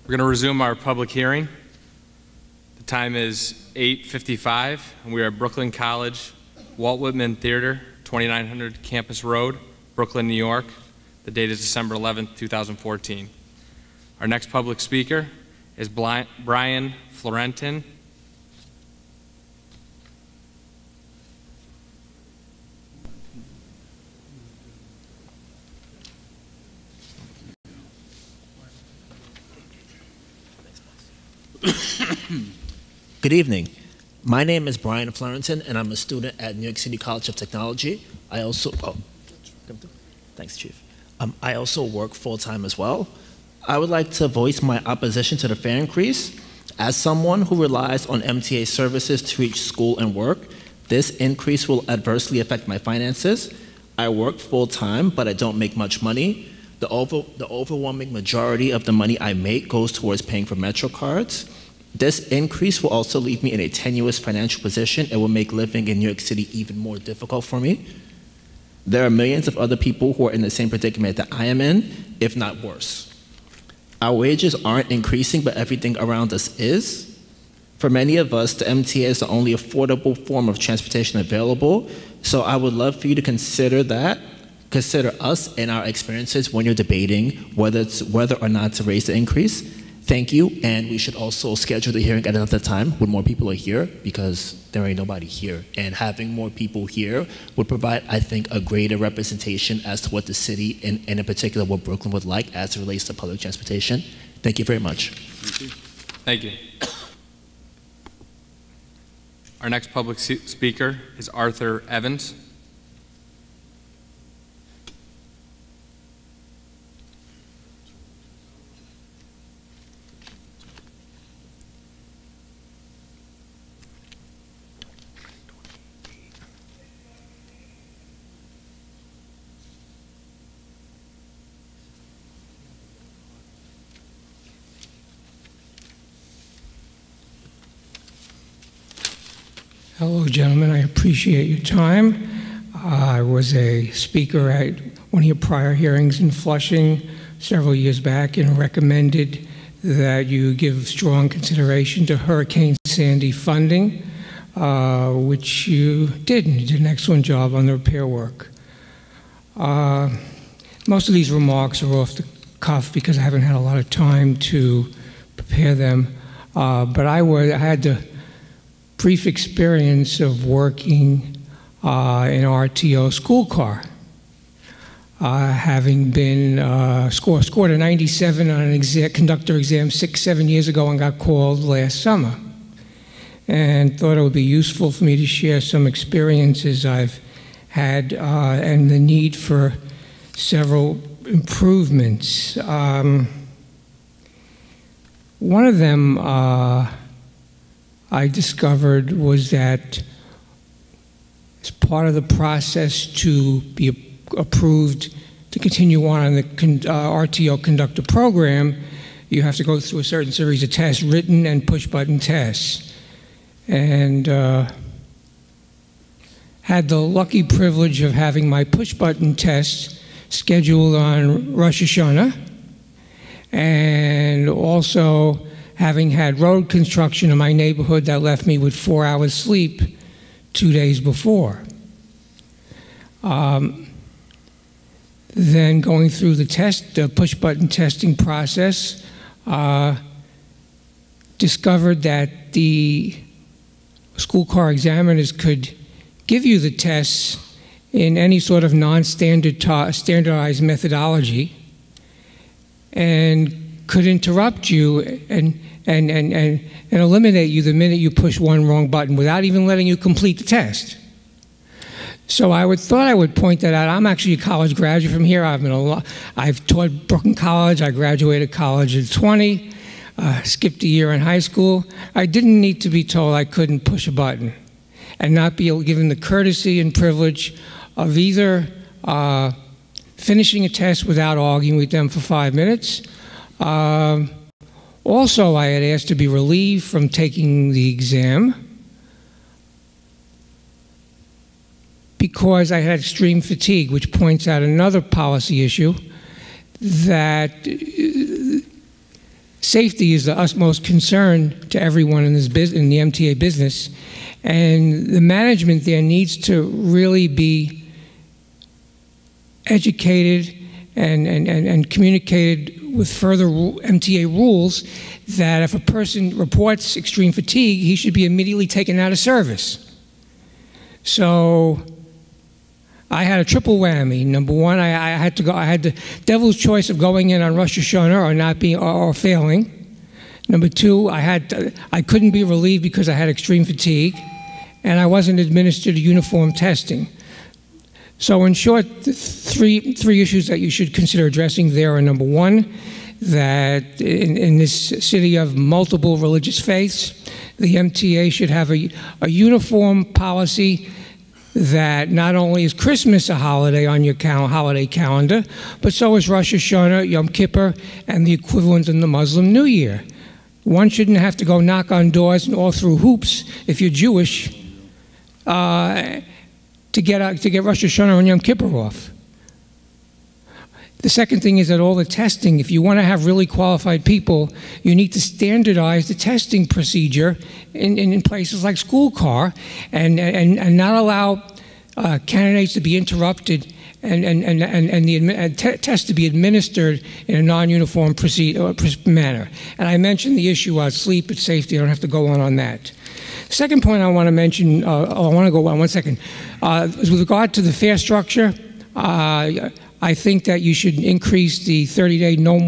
We're going to resume our public hearing. The time is 8:55, and we are at Brooklyn College, Walt Whitman Theater, 2900 Campus Road, Brooklyn, New York. The date is December 11th, 2014. Our next public speaker is Brian Florentin. Good evening. My name is Brian Florentin, and I'm a student at New York City College of Technology. I also, thanks, Chief. I also work full-time as well. I would like to voice my opposition to the fare increase. As someone who relies on MTA services to reach school and work, this increase will adversely affect my finances. I work full-time, but I don't make much money. The overwhelming majority of the money I make goes towards paying for Metro cards. This increase will also leave me in a tenuous financial position and will make living in New York City even more difficult for me. There are millions of other people who are in the same predicament that I am in, if not worse. Our wages aren't increasing, but everything around us is. For many of us, the MTA is the only affordable form of transportation available, so I would love for you to consider that. Consider us and our experiences when you're debating whether or not to raise the increase. Thank you, and we should also schedule the hearing at another time when more people are here, because there ain't nobody here. And having more people here would provide, I think, a greater representation as to what the city, and in particular what Brooklyn would like as it relates to public transportation. Thank you very much. Thank you. Our next public speaker is Arthur Evans. Hello, gentlemen. I appreciate your time. I was a speaker at one of your prior hearings in Flushing several years back and recommended that you give strong consideration to Hurricane Sandy funding, which you did, and you did an excellent job on the repair work. Most of these remarks are off the cuff because I haven't had a lot of time to prepare them, but I had the brief experience of working in RTO school car. Having been scored a 97 on an conductor exam 6-7 years ago and got called last summer, and thought it would be useful for me to share some experiences I've had and the need for several improvements. One of them I discovered was that as part of the process to be approved to continue on the RTO conductor program, you have to go through a certain series of tests, written and push-button tests. And had the lucky privilege of having my push-button test scheduled on Rosh Hashanah, and also having had road construction in my neighborhood that left me with 4 hours sleep 2 days before. Then going through the push-button testing process, discovered that the school car examiners could give you the tests in any sort of standardized methodology and could interrupt you and eliminate you the minute you push one wrong button without even letting you complete the test. So thought I would point that out. I'm actually a college graduate from here. I've taught Brooklyn College. I graduated college at 20, skipped a year in high school. I didn't need to be told I couldn't push a button and not be given the courtesy and privilege of either finishing a test without arguing with them for 5 minutes. Also, I had asked to be relieved from taking the exam because I had extreme fatigue, which points out another policy issue, that safety is the utmost concern to everyone in in the MTA business, and the management there needs to really be educated and communicated with further MTA rules that if a person reports extreme fatigue, he should be immediately taken out of service. So I had a triple whammy. Number one, I had the devil's choice of going in on Rosh Hashanah or failing. Number two, I couldn't be relieved because I had extreme fatigue, and I wasn't administered uniform testing. So in short, three issues that you should consider addressing there are: number one, that in this city of multiple religious faiths, the MTA should have a uniform policy that not only is Christmas a holiday on your holiday calendar, but so is Rosh Hashanah, Yom Kippur, and the equivalent in the Muslim New Year. One shouldn't have to go knock on doors and all through hoops if you're Jewish to get Rosh Hashanah and Yom Kippur off. The second thing is that all the testing, if you want to have really qualified people, you need to standardize the testing procedure in places like school car and not allow candidates to be interrupted and the test to be administered in a non-uniform manner. And I mentioned the issue about sleep and safety. I don't have to go on that. Second point I want to mention, I want to go on 1 second, is with regard to the fare structure. I think that you should increase the 30-day no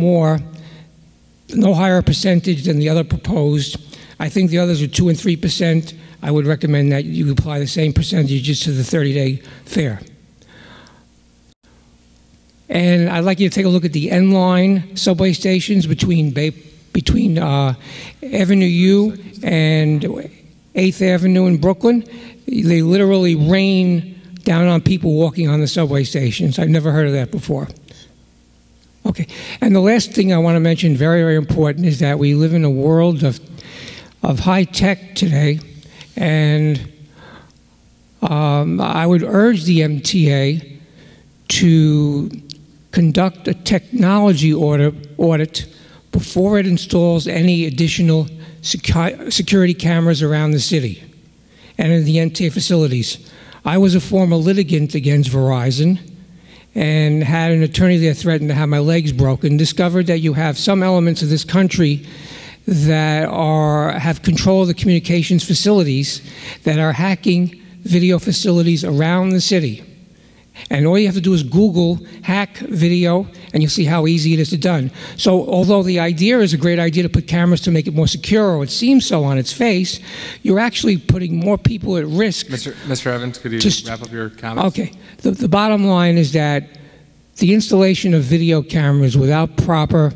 higher percentage than the other proposed. I think the others are 2% and 3%. I would recommend that you apply the same percentages to the 30-day fare. And I'd like you to take a look at the N-line subway stations between Avenue U and 8th Avenue in Brooklyn. They literally rain down on people walking on the subway stations. I've never heard of that before. Okay, and the last thing I want to mention, very, very important, is that we live in a world of high tech today, and I would urge the MTA to conduct a technology audit before it installs any additional security cameras around the city and in the MTA facilities. I was a former litigant against Verizon and had an attorney there threaten to have my legs broken, discovered that you have some elements of this country that have control of the communications facilities that are hacking video facilities around the city. And all you have to do is Google hack video, and you'll see how easy it is to done. So although the idea is a great idea to put cameras to make it more secure, or it seems so on its face, you're actually putting more people at risk. Mr. Evans, could you wrap up your comments? Okay. The bottom line is that the installation of video cameras without proper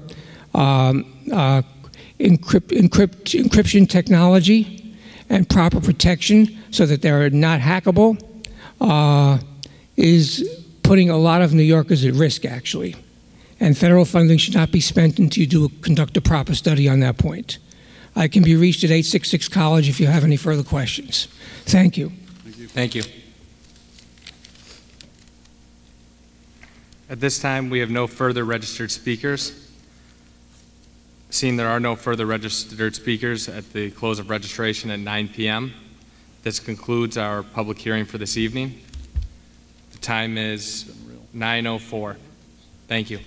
encryption technology and proper protection so that they're not hackable is putting a lot of New Yorkers at risk, actually. And federal funding should not be spent until you conduct a proper study on that point. I can be reached at 866 College if you have any further questions. Thank you. Thank you. At this time, we have no further registered speakers. Seeing there are no further registered speakers at the close of registration at 9 p.m., this concludes our public hearing for this evening. The time is 9:04. Thank you.